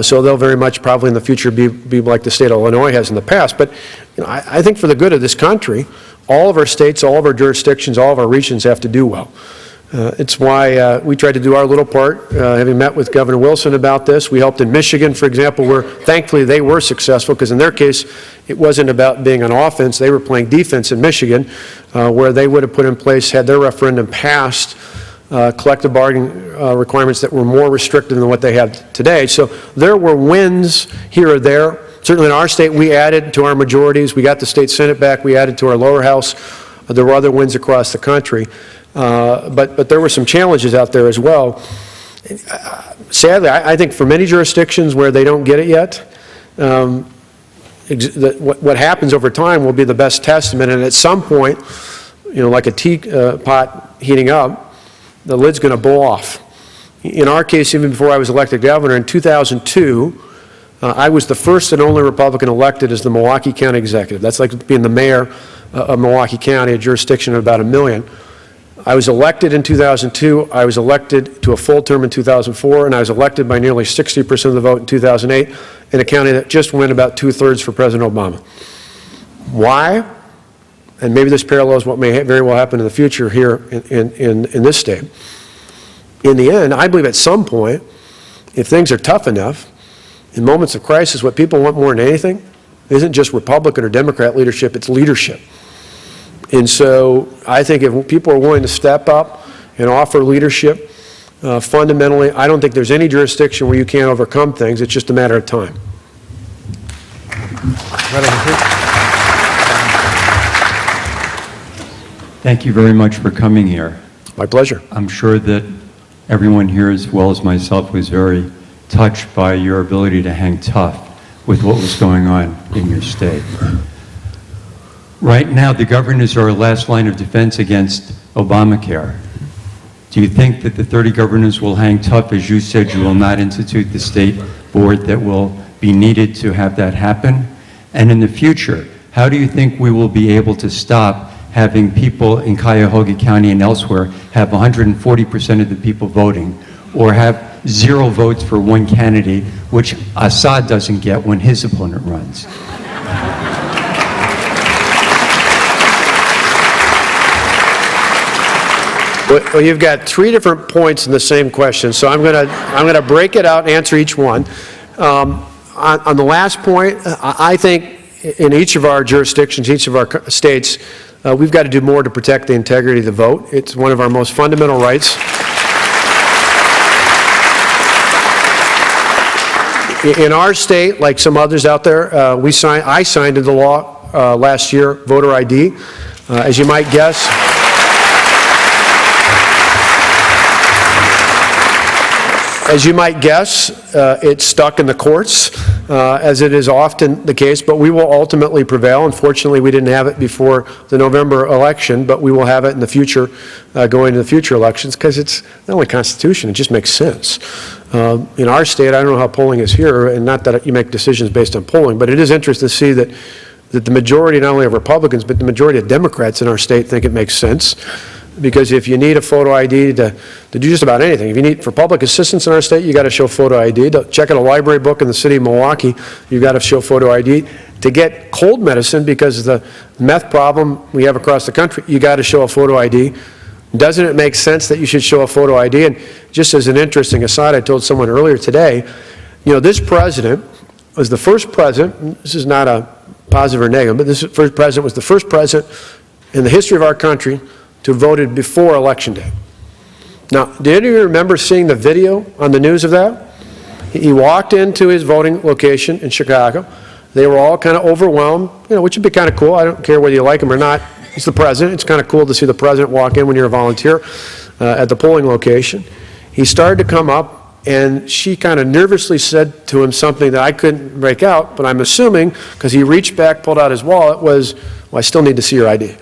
so they'll very much probably in the future be like the state of Illinois has in the past. But you know, I think for the good of this country, all of our states, all of our jurisdictions, all of our regions have to do well. It's why we tried to do our little part, having met with Governor Wilson about this. We helped in Michigan, for example, where thankfully they were successful, because in their case, it wasn't about being on offense. They were playing defense in Michigan, where they would have put in place, had their referendum passed, collective bargaining requirements that were more restrictive than what they have today. So there were wins here or there. Certainly in our state, we added to our majorities. We got the state Senate back. We added to our lower house. There were other wins across the country. But there were some challenges out there as well. Sadly, I think for many jurisdictions where they don't get it yet, what happens over time will be the best testament. And at some point, you know, like a teapot heating up, the lid's going to blow off. In our case, even before I was elected governor in 2002, I was the first and only Republican elected as the Milwaukee County Executive. That's like being the mayor of Milwaukee County, a jurisdiction of about 1 million. I was elected in 2002, I was elected to a full term in 2004, and I was elected by nearly 60% of the vote in 2008 in a county that just went about 2/3 for President Obama. Why? and maybe this parallels what may very well happen in the future here in this state. In the end, I believe at some point, if things are tough enough, in moments of crisis, what people want more than anything isn't just Republican or Democrat leadership, it's leadership. And so I think if people are willing to step up and offer leadership, fundamentally, I don't think there's any jurisdiction where you can't overcome things. It's just a matter of time. Thank you very much for coming here. My pleasure. I'm sure that everyone here, as well as myself, was very touched by your ability to hang tough with what was going on in your state. Right now, the governors are our last line of defense against Obamacare. Do you think that the 30 governors will hang tough, as you said you will not institute the state board that will be needed to have that happen? And in the future, how do you think we will be able to stop having people in Cuyahoga County and elsewhere have 140% of the people voting, or have 0 votes for one candidate, which Assad doesn't get when his opponent runs? Well, you've got 3 different points in the same question, so I'm gonna break it out and answer each one. On the last point, I think in each of our jurisdictions, each of our states, we've got to do more to protect the integrity of the vote. It's one of our most fundamental rights. In our state, like some others out there, I signed into law last year voter ID. As you might guess, it's stuck in the courts, as it is often the case, but we will ultimately prevail. Unfortunately, we didn't have it before the November election, but we will have it in the future, going into the future elections, because it's not only Constitution, it just makes sense. In our state, I don't know how polling is here, and not that you make decisions based on polling, but it is interesting to see that the majority, not only of Republicans, but the majority of Democrats in our state think it makes sense. Because if you need a photo ID to do just about anything, if you need, for public assistance in our state, you got to show photo ID. To check out a library book in the city of Milwaukee, you got to show photo ID. To get cold medicine, because of the meth problem we have across the country, you got to show a photo ID. Doesn't it make sense that you should show a photo ID? And just as an interesting aside, I told someone earlier today, you know, this president was the first president, this is not a positive or negative, but this first president was the first president in the history of our country to have voted before Election Day. Now, did any of you remember seeing the video on the news of that? He walked into his voting location in Chicago. They were all kind of overwhelmed, you know, which would be kind of cool. I don't care whether you like him or not. He's the president. It's kind of cool to see the president walk in when you're a volunteer at the polling location. He started to come up, and she kind of nervously said to him something that I couldn't break out, but I'm assuming, because he reached back, pulled out his wallet, was, well, I still need to see your ID.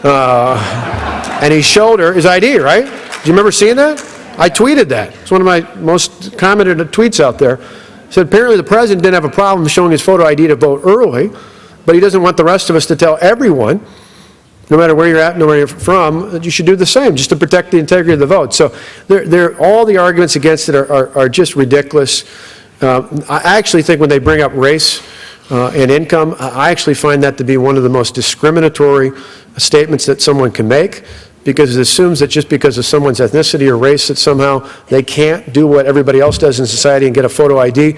And he showed her his ID, right? Do you remember seeing that? I tweeted that. It's one of my most commented tweets out there. Said apparently the president didn't have a problem showing his photo ID to vote early, but he doesn't want the rest of us to tell everyone, no matter where you're at, no matter where you're from, that you should do the same, just to protect the integrity of the vote. So all the arguments against it are just ridiculous. I actually think when they bring up race and income, I actually find that to be one of the most discriminatory statements that someone can make, because it assumes that just because of someone's ethnicity or race that somehow they can't do what everybody else does in society and get a photo ID.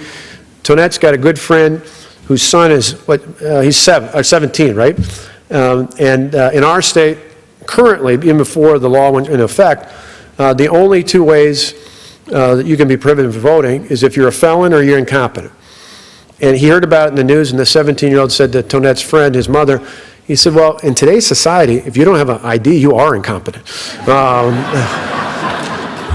Tonette's got a good friend whose son is, he's 17, right? In our state, currently, even before the law went into effect, the only 2 ways that you can be prohibited from voting is if you're a felon or you're incompetent. And he heard about it in the news, and the 17-year-old said to Tonette's friend, his mother, he said, well, in today's society, if you don't have an ID, you are incompetent.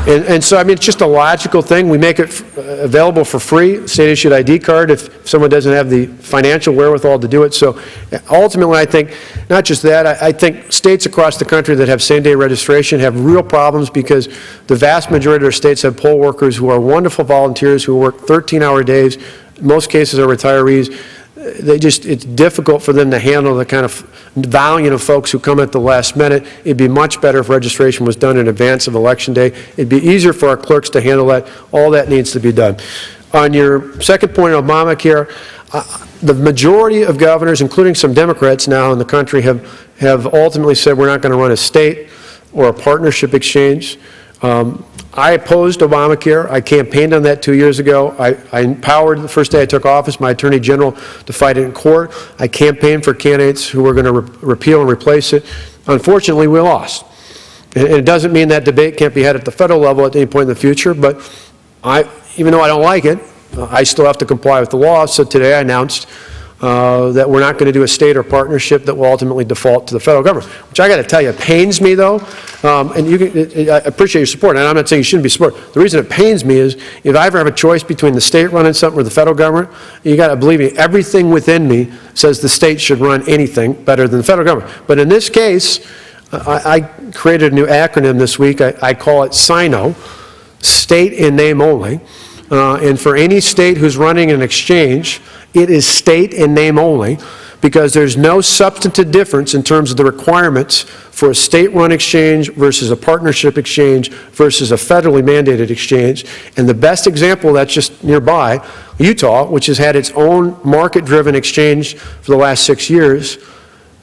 And so, I mean, it's just a logical thing. We make it available for free, state-issued ID card, if someone doesn't have the financial wherewithal to do it. So ultimately, I think, not just that, I think states across the country that have same-day registration have real problems, because the vast majority of their states have poll workers who are wonderful volunteers who work 13-hour days. In most cases are retirees. It's difficult for them to handle the kind of volume of folks who come at the last minute. It'd be much better if registration was done in advance of Election Day. It'd be easier for our clerks to handle that. All that needs to be done. On your second point on Obamacare, the majority of governors, including some Democrats now in the country, have ultimately said we're not going to run a state or a partnership exchange. I opposed Obamacare. I campaigned on that 2 years ago. I empowered, the first day I took office, my Attorney General to fight it in court. I campaigned for candidates who were going to repeal and replace it. Unfortunately, we lost. And it doesn't mean that debate can't be had at the federal level at any point in the future, but even though I don't like it, I still have to comply with the law. So today I announced that we're not going to do a state or partnership that will ultimately default to the federal government, which I got to tell you, it pains me though, and I appreciate your support, and I'm not saying you shouldn't be supported. The reason it pains me is if I ever have a choice between the state running something or the federal government, you got to believe me, everything within me says the state should run anything better than the federal government. But in this case, I created a new acronym this week. I call it SINO, State in Name Only. And for any state who's running an exchange, it is state in name only, because there's no substantive difference in terms of the requirements for a state-run exchange versus a partnership exchange versus a federally mandated exchange. And the best example that's just nearby, Utah, which has had its own market-driven exchange for the last 6 years,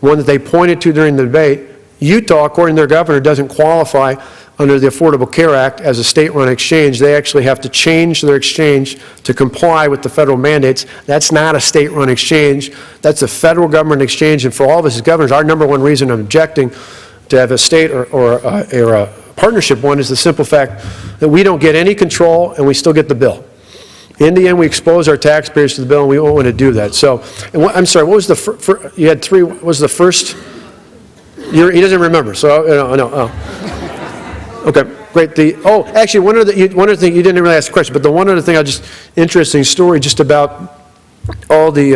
one that they pointed to during the debate. Utah, according to their governor, doesn't qualify under the Affordable Care Act as a state-run exchange. They actually have to change their exchange to comply with the federal mandates. That's not a state-run exchange. That's a federal government exchange. And for all of us as governors, our number one reason I'm objecting to have a state or a partnership one is the simple fact that we don't get any control and we still get the bill. In the end, we expose our taxpayers to the bill, and we won't want to do that. So, I'm sorry, what was the you had three, what was the first? He doesn't remember, so, no. Okay, great. Actually, one other thing, you didn't really ask a question, but the one other thing, interesting story just about all the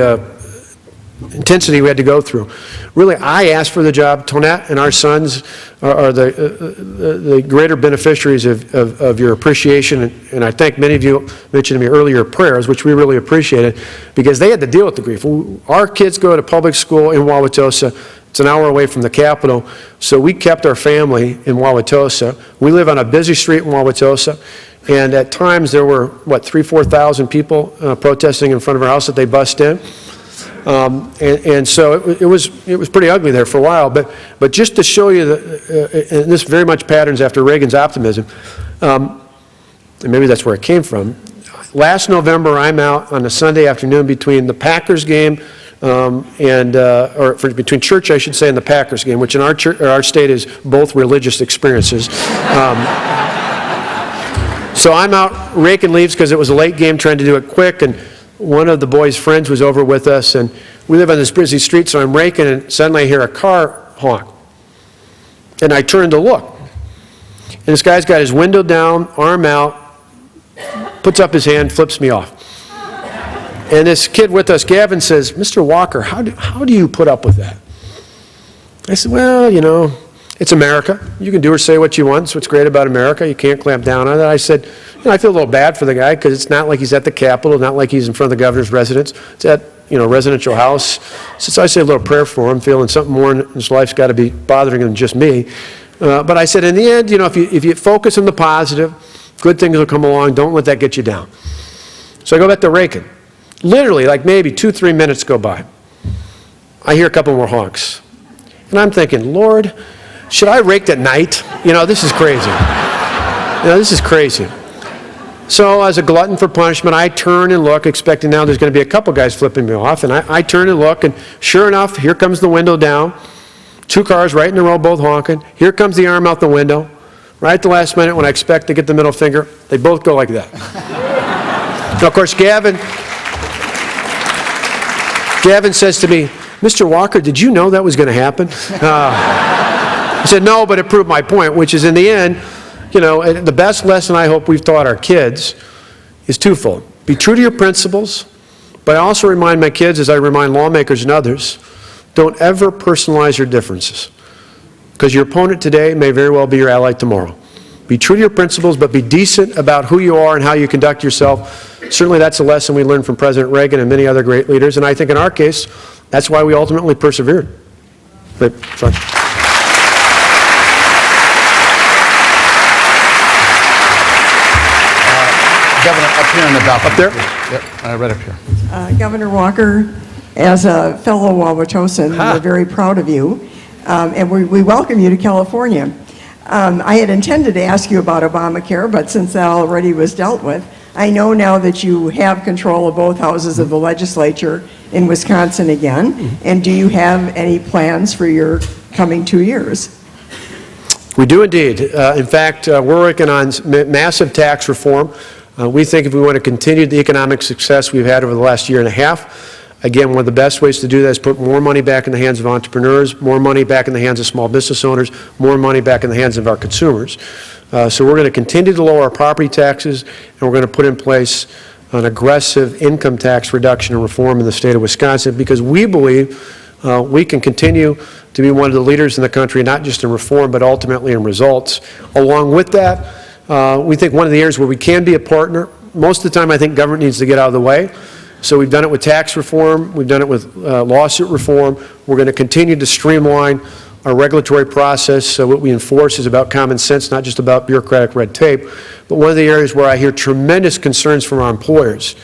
intensity we had to go through. Really, I asked for the job. Tonette and our sons are the greater beneficiaries of your appreciation, and I thank many of you mentioned to me earlier prayers, which we really appreciated, because they had to deal with the grief. Our kids go to public school in Wauwatosa. It's an hour away from the Capitol, so we kept our family in Wauwatosa. We live on a busy street in Wauwatosa, and at times there were, 3,000-4,000 people protesting in front of our house that they bust in. And so it was pretty ugly there for a while, but just to show you, and this very much patterns after Reagan's optimism, and maybe that's where it came from. Last November, I'm out on a Sunday afternoon between the Packers game between church, I should say, and the Packers game, which in our state is both religious experiences. So I'm out, Raking leaves because it was a late game, trying to do it quick, and one of the boys' friends was over with us, and we live on this busy street, so I'm raking, and suddenly I hear a car honk. And I turn to look. And this guy's got his window down, arm out, puts up his hand, flips me off. And this kid with us, Gavin, says, "Mr. Walker, how do you put up with that?" I said, "Well, it's America. You can do or say what you want. That's what's great about America. You can't clamp down on it." I said, I feel a little bad for the guy because it's not like he's at the Capitol, not like he's in front of the governor's residence. It's at, residential house. So I say a little prayer for him, feeling something more in his life's got to be bothering him than just me. But I said, in the end, if you focus on the positive, good things will come along. Don't let that get you down. So I go back to Raking. Literally, like maybe 2-3 minutes go by. I hear a couple more honks. And I'm thinking, Lord, should I rake at night? This is crazy. This is crazy. So as a glutton for punishment, I turn and look, expecting now there's going to be a couple guys flipping me off. And I turn and look, and sure enough, here comes the window down. 2 cars right in a row, both honking. Here comes the arm out the window. Right at the last minute, when I expect to get the middle finger, they both go like that. Now, of course, Gavin says to me, "Mr. Walker, did you know that was going to happen?" I said, "No, but it proved my point," which is in the end, the best lesson I hope we've taught our kids is twofold. Be true to your principles, but I also remind my kids, as I remind lawmakers and others, don't ever personalize your differences, because your opponent today may very well be your ally tomorrow. Be true to your principles, but be decent about who you are and how you conduct yourself. Certainly that's a lesson we learned from President Reagan and many other great leaders, and I think in our case, that's why we ultimately persevered. But, sorry. Governor, up here in the balcony. Up there? Yep, right up here. Governor Walker, As a fellow Wauwatosan, we're very proud of you, and we welcome you to California. I had intended to ask you about Obamacare, but since that already was dealt with, I know now that you have control of both houses of the legislature in Wisconsin again, and do you have any plans for your coming 2 years? We do indeed. In fact, we're working on massive tax reform. We think if we want to continue the economic success we've had over the last year and a half, again, one of the best ways to do that is put more money back in the hands of entrepreneurs, more money back in the hands of small business owners, more money back in the hands of our consumers. So we're going to continue to lower our property taxes, and we're going to put in place an aggressive income tax reduction and reform in the state of Wisconsin, because we believe we can continue to be one of the leaders in the country, not just in reform, but ultimately in results. Along with that, we think one of the areas where we can be a partner, most of the time I think government needs to get out of the way. So we've done it with tax reform, we've done it with lawsuit reform. We're going to continue to streamline our regulatory process, so what we enforce is about common sense, not just about bureaucratic red tape. But one of the areas where I hear tremendous concerns from our employers,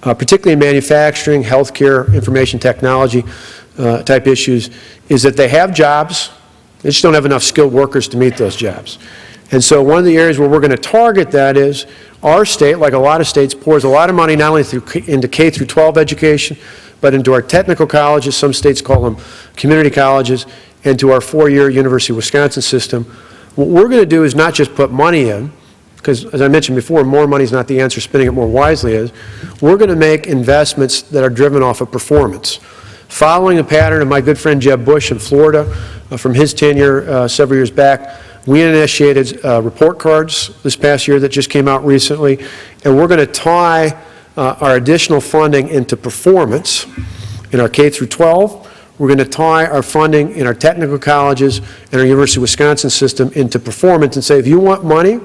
particularly in manufacturing, healthcare, information technology type issues, is that they have jobs, they just don't have enough skilled workers to meet those jobs. And so one of the areas where we're going to target that is our state, like a lot of states, pours a lot of money not only into K through 12 education, but into our technical colleges, some states call them community colleges, and to our four-year University of Wisconsin system. What we're going to do is not just put money in, because as I mentioned before, more money is not the answer, spending it more wisely is. We're going to make investments that are driven off of performance. Following the pattern of my good friend Jeb Bush in Florida from his tenure several years back, we initiated report cards this past year that just came out recently, and we're going to tie our additional funding into performance in our K through 12. We're going to tie our funding in our technical colleges and our University of Wisconsin system into performance and say, if you want money,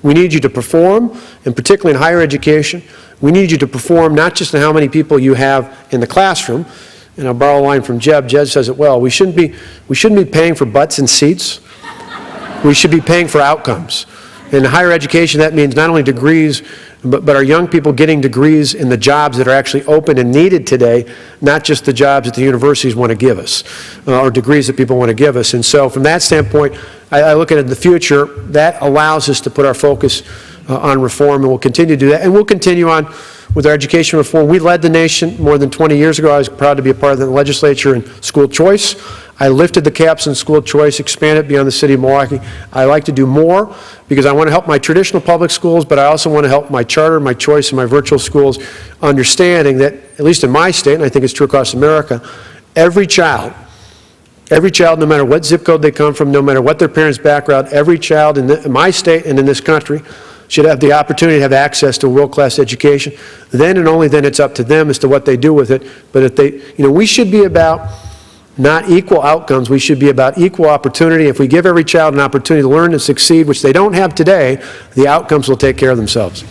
we need you to perform, and particularly in higher education, we need you to perform not just in how many people you have in the classroom. And I'll borrow a line from Jeb. Jeb says it well. We shouldn't be paying for butts and seats. We should be paying for outcomes. In higher education, that means not only degrees, but our young people getting degrees in the jobs that are actually open and needed today, not just the jobs that the universities want to give us, or degrees that people want to give us. And so from that standpoint, I look at it in the future, that allows us to put our focus on reform, and we'll continue to do that. And we'll continue on with our education reform. We led the nation more than 20 years ago. I was proud to be a part of the legislature in school choice. I lifted the caps in school choice, expanded beyond the city of Milwaukee. I like to do more because I want to help my traditional public schools, but I also want to help my charter, my choice, and my virtual schools, understanding that, at least in my state, and I think it's true across America, every child, no matter what zip code they come from, no matter what their parents' background, every child in my state and in this country should have the opportunity to have access to a world-class education. Then and only then it's up to them as to what they do with it. But if they, we should be about not equal outcomes, we should be about equal opportunity. If we give every child an opportunity to learn and succeed, which they don't have today, the outcomes will take care of themselves.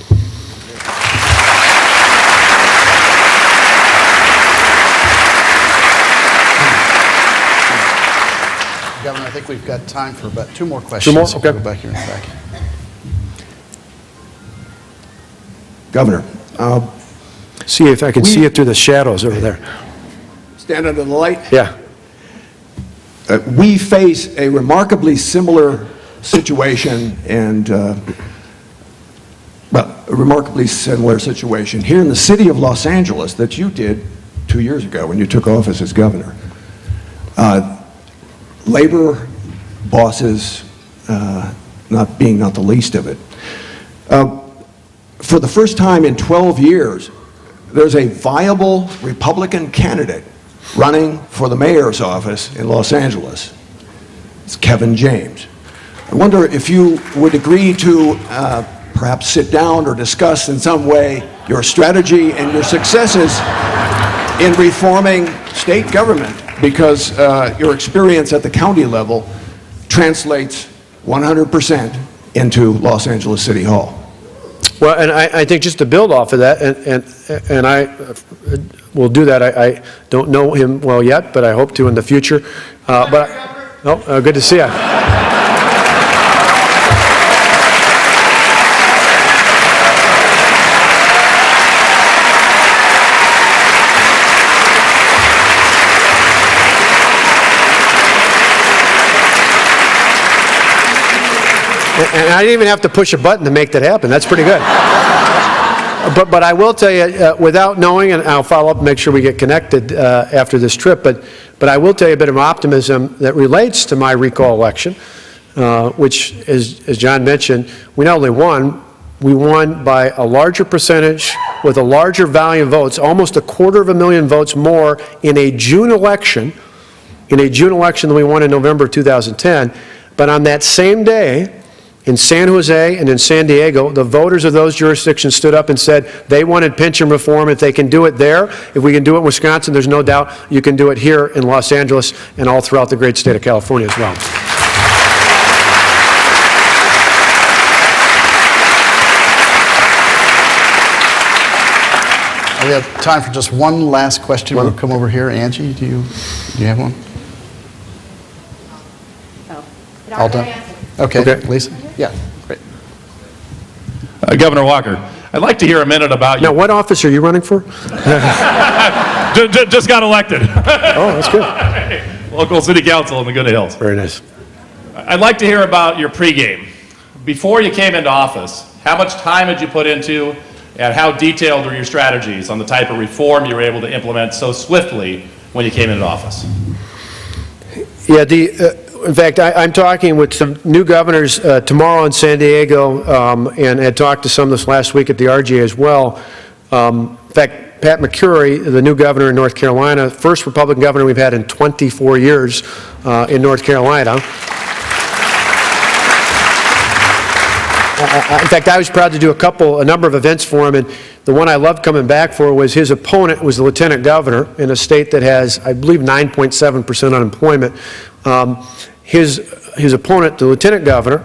Gavin, I think we've got time for about two more questions. Two more? Okay. We'll go back here in the back. Governor, See if I can see it through the shadows over there. stand under the light. Yeah. We face a remarkably similar situation and, a remarkably similar situation here in the city of Los Angeles that you did 2 years ago when you took office as governor. Labor, bosses, not the least of it. For the first time in 12 years, there's a viable Republican candidate running for the mayor's office in Los Angeles. It's Kevin James. I wonder if you would agree to perhaps sit down or discuss in some way your strategy and your successes in reforming state government, because your experience at the county level translates 100% into Los Angeles City Hall. Well, and I think just to build off of that, and I will do that. I don't know him well yet, but I hope to in the future. Good to see you. And I didn't even have to push a button to make that happen. That's pretty good. But I will tell you, without knowing, and I'll follow up and make sure we get connected after this trip, but I will tell you a bit of optimism that relates to my recall election, which, as John mentioned, we not only won, we won by a larger percentage with a larger volume of votes, almost 250,000 votes more in a June election than we won in November of 2010. But on that same day, in San Jose and in San Diego, the voters of those jurisdictions stood up and said they wanted pension reform. If they can do it there, if we can do it in Wisconsin, there's no doubt you can do it here in Los Angeles and all throughout the great state of California as well. We have time for just one last question. We'll come over here. Angie, do you have one? All done? Okay, Lisa? Yeah, great. Governor Walker, I'd like to hear a minute about Now, what office are you running for? Just got elected. Oh, that's good. Local city council in the Good Hills. Very nice. I'd like to hear about your pregame. Before you came into office, how much time had you put into, and how detailed were your strategies on the type of reform you were able to implement so swiftly when you came into office? Yeah, in fact, I'm talking with some new governors tomorrow in San Diego, and had talked to some this last week at the RGA as well. In fact, Pat McCurry, the new governor in North Carolina, first Republican governor we've had in 24 years in North Carolina. In fact, I was proud to do a number of events for him, and the one I loved coming back for was his opponent was the lieutenant governor in a state that has, I believe, 9.7% unemployment. His opponent, the lieutenant governor,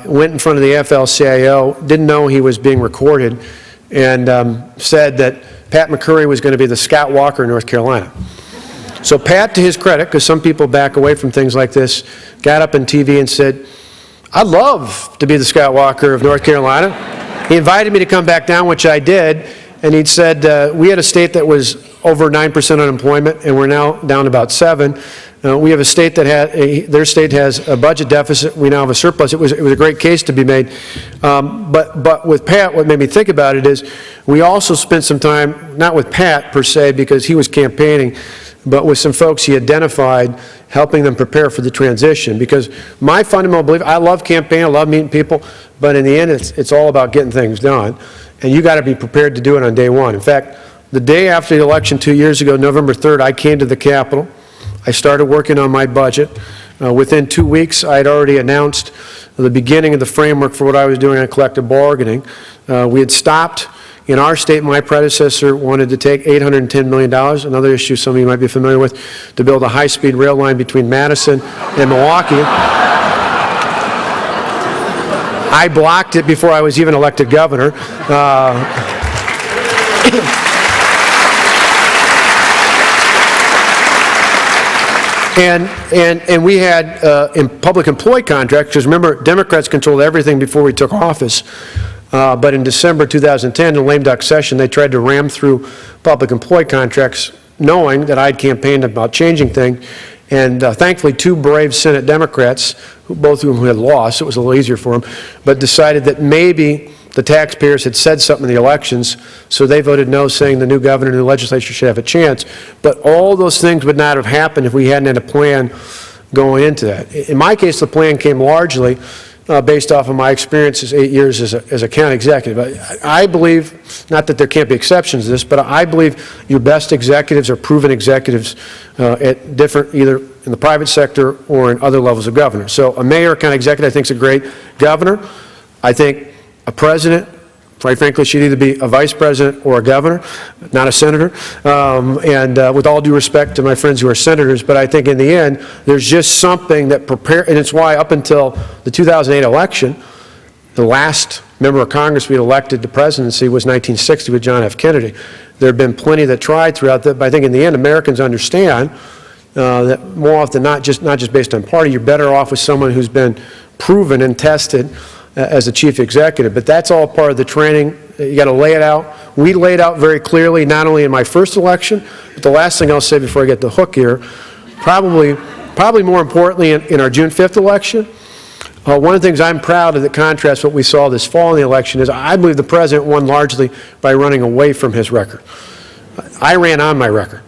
went in front of the AFL-CIO, didn't know he was being recorded, and said that Pat McCurry was going to be the Scott Walker in North Carolina. So Pat, to his credit, because some people back away from things like this, got up on TV and said, I'd love to be the Scott Walker of North Carolina. He invited me to come back down, which I did, and he'd said, we had a state that was over 9% unemployment, and we're now down about 7%. We have a state that their state has a budget deficit. We now have a surplus. It was a great case to be made. But with Pat, what made me think about it is we also spent some time, not with Pat per se, because he was campaigning, but with some folks he identified, helping them prepare for the transition. Because my fundamental belief, I love campaigning, I love meeting people, but in the end, it's all about getting things done. And you got to be prepared to do it on day one. In fact, the day after the election 2 years ago, November 3rd, I came to the Capitol. I started working on my budget. Within 2 weeks, I had already announced the beginning of the framework for what I was doing on collective bargaining. We had stopped. In our state, my predecessor wanted to take $810 million, another issue some of you might be familiar with, to build a high-speed rail line between Madison and Milwaukee. I blocked it before I was even elected governor. And we had in public employee contracts, because remember, Democrats controlled everything before we took office. But in December 2010, in the lame duck session, they tried to ram through public employee contracts, knowing that I'd campaigned about changing things. And thankfully, 2 brave Senate Democrats, both of whom had lost, it was a little easier for them, but decided that maybe the taxpayers had said something in the elections, so they voted no, saying the new governor and the legislature should have a chance. But all those things would not have happened if we hadn't had a plan going into that. In my case, the plan came largely based off of my experiences 8 years as a county executive. I believe, not that there can't be exceptions to this, but I believe your best executives are proven executives at different, either in the private sector or in other levels of government. So a mayor, county executive, I think is a great governor. I think a president, quite frankly, should either be a vice president or a governor, not a senator. With all due respect to my friends who are senators, but I think in the end, there's just something that and it's why up until the 2008 election, the last member of Congress we elected to presidency was 1960 with John F. Kennedy. There have been plenty that tried throughout that, but I think in the end, Americans understand that more often not just based on party, you're better off with someone who's been proven and tested as a chief executive. But that's all part of the training. You got to lay it out. We laid out very clearly, not only in my first election, but the last thing I'll say before I get the hook here, probably more importantly in our June 5th election, One of the things I'm proud of that contrasts what we saw this fall in the election is I believe the president won largely by running away from his record. I ran on my record.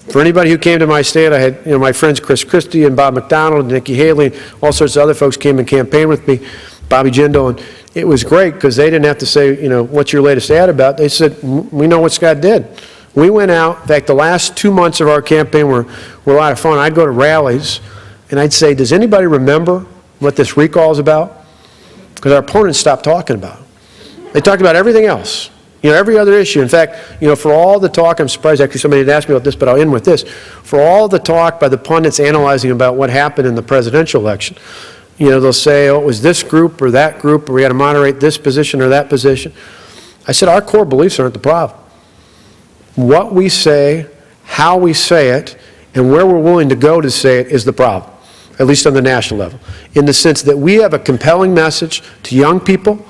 For anybody who came to my state, I had my friends Chris Christie and Bob McDonald and Nikki Haley and all sorts of other folks came and campaigned with me, Bobby Jindal, and it was great because they didn't have to say, what's your latest ad about? They said, we know what Scott did. We went out, in fact, the last 2 months of our campaign were a lot of fun. I'd go to rallies and I'd say, does anybody remember what this recall is about? Because our opponents stopped talking about it. They talked about everything else. Every other issue. In fact, for all the talk, I'm surprised actually somebody had asked me about this, but I'll end with this. For all the talk by the pundits analyzing about what happened in the presidential election, they'll say, oh, it was this group or that group, or we had to moderate this position or that position. I said, our core beliefs aren't the problem. What we say, how we say it, and where we're willing to go to say it is the problem, at least on the national level, in the sense that we have a compelling message to young people,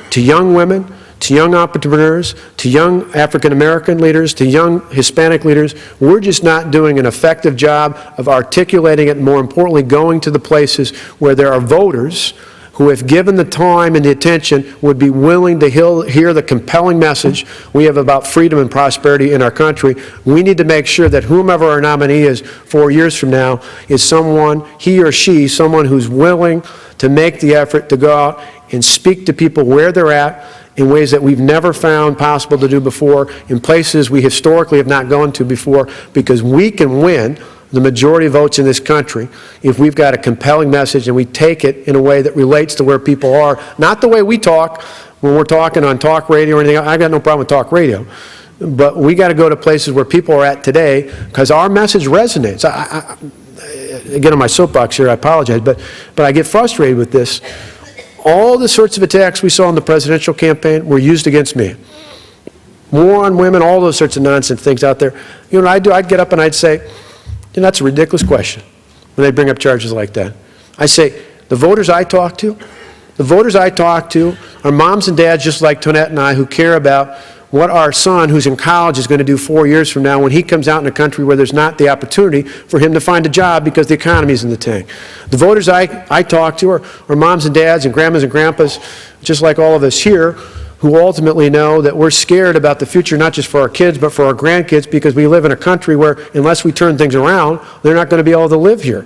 to young women, to young entrepreneurs, to young African-American leaders, to young Hispanic leaders. We're just not doing an effective job of articulating it, and more importantly, going to the places where there are voters who, if given the time and the attention, would be willing to hear the compelling message we have about freedom and prosperity in our country. We need to make sure that whomever our nominee is 4 years from now is someone, he or she, someone who's willing to make the effort to go out and speak to people where they're at, in ways that we've never found possible to do before, in places we historically have not gone to before, because we can win the majority of votes in this country if we've got a compelling message and we take it in a way that relates to where people are, not the way we talk when we're talking on talk radio or anything. I got no problem with talk radio, but we got to go to places where people are at today because our message resonates. Again, on my soapbox here, I apologize, but I get frustrated with this. All the sorts of attacks we saw in the presidential campaign were used against me. War on women, all those sorts of nonsense things out there. What I'd do? I'd get up and I'd say, that's a ridiculous question when they bring up charges like that. I say, the voters I talk to are moms and dads just like Tonette and I who care about what our son who's in college is going to do 4 years from now when he comes out in a country where there's not the opportunity for him to find a job because the economy's in the tank. The voters I talk to are moms and dads and grandmas and grandpas, just like all of us here, who ultimately know that we're scared about the future, not just for our kids, but for our grandkids, because we live in a country where, unless we turn things around, they're not going to be able to live here.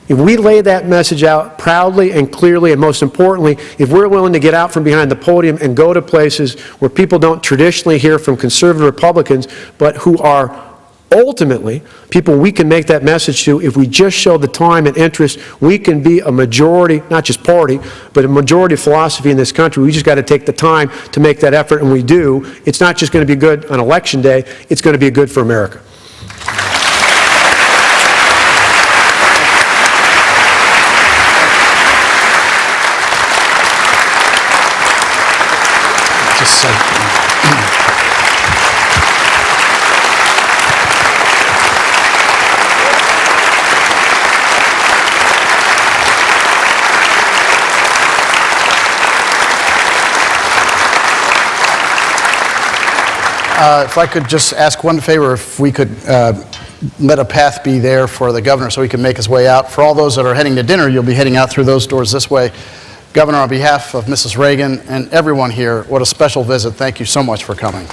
If we lay that message out proudly and clearly, and most importantly, if we're willing to get out from behind the podium and go to places where people don't traditionally hear from conservative Republicans, but who are ultimately people we can make that message to, if we just show the time and interest, we can be a majority, not just party, but a majority philosophy in this country. We just got to take the time to make that effort, and we do. It's not just going to be good on Election Day, it's going to be good for America. If I could just ask one favor, if we could let a path be there for the governor so he can make his way out. For all those that are heading to dinner, you'll be heading out through those doors this way. Governor, on behalf of Mrs. Reagan and everyone here, what a special visit. Thank you so much for coming.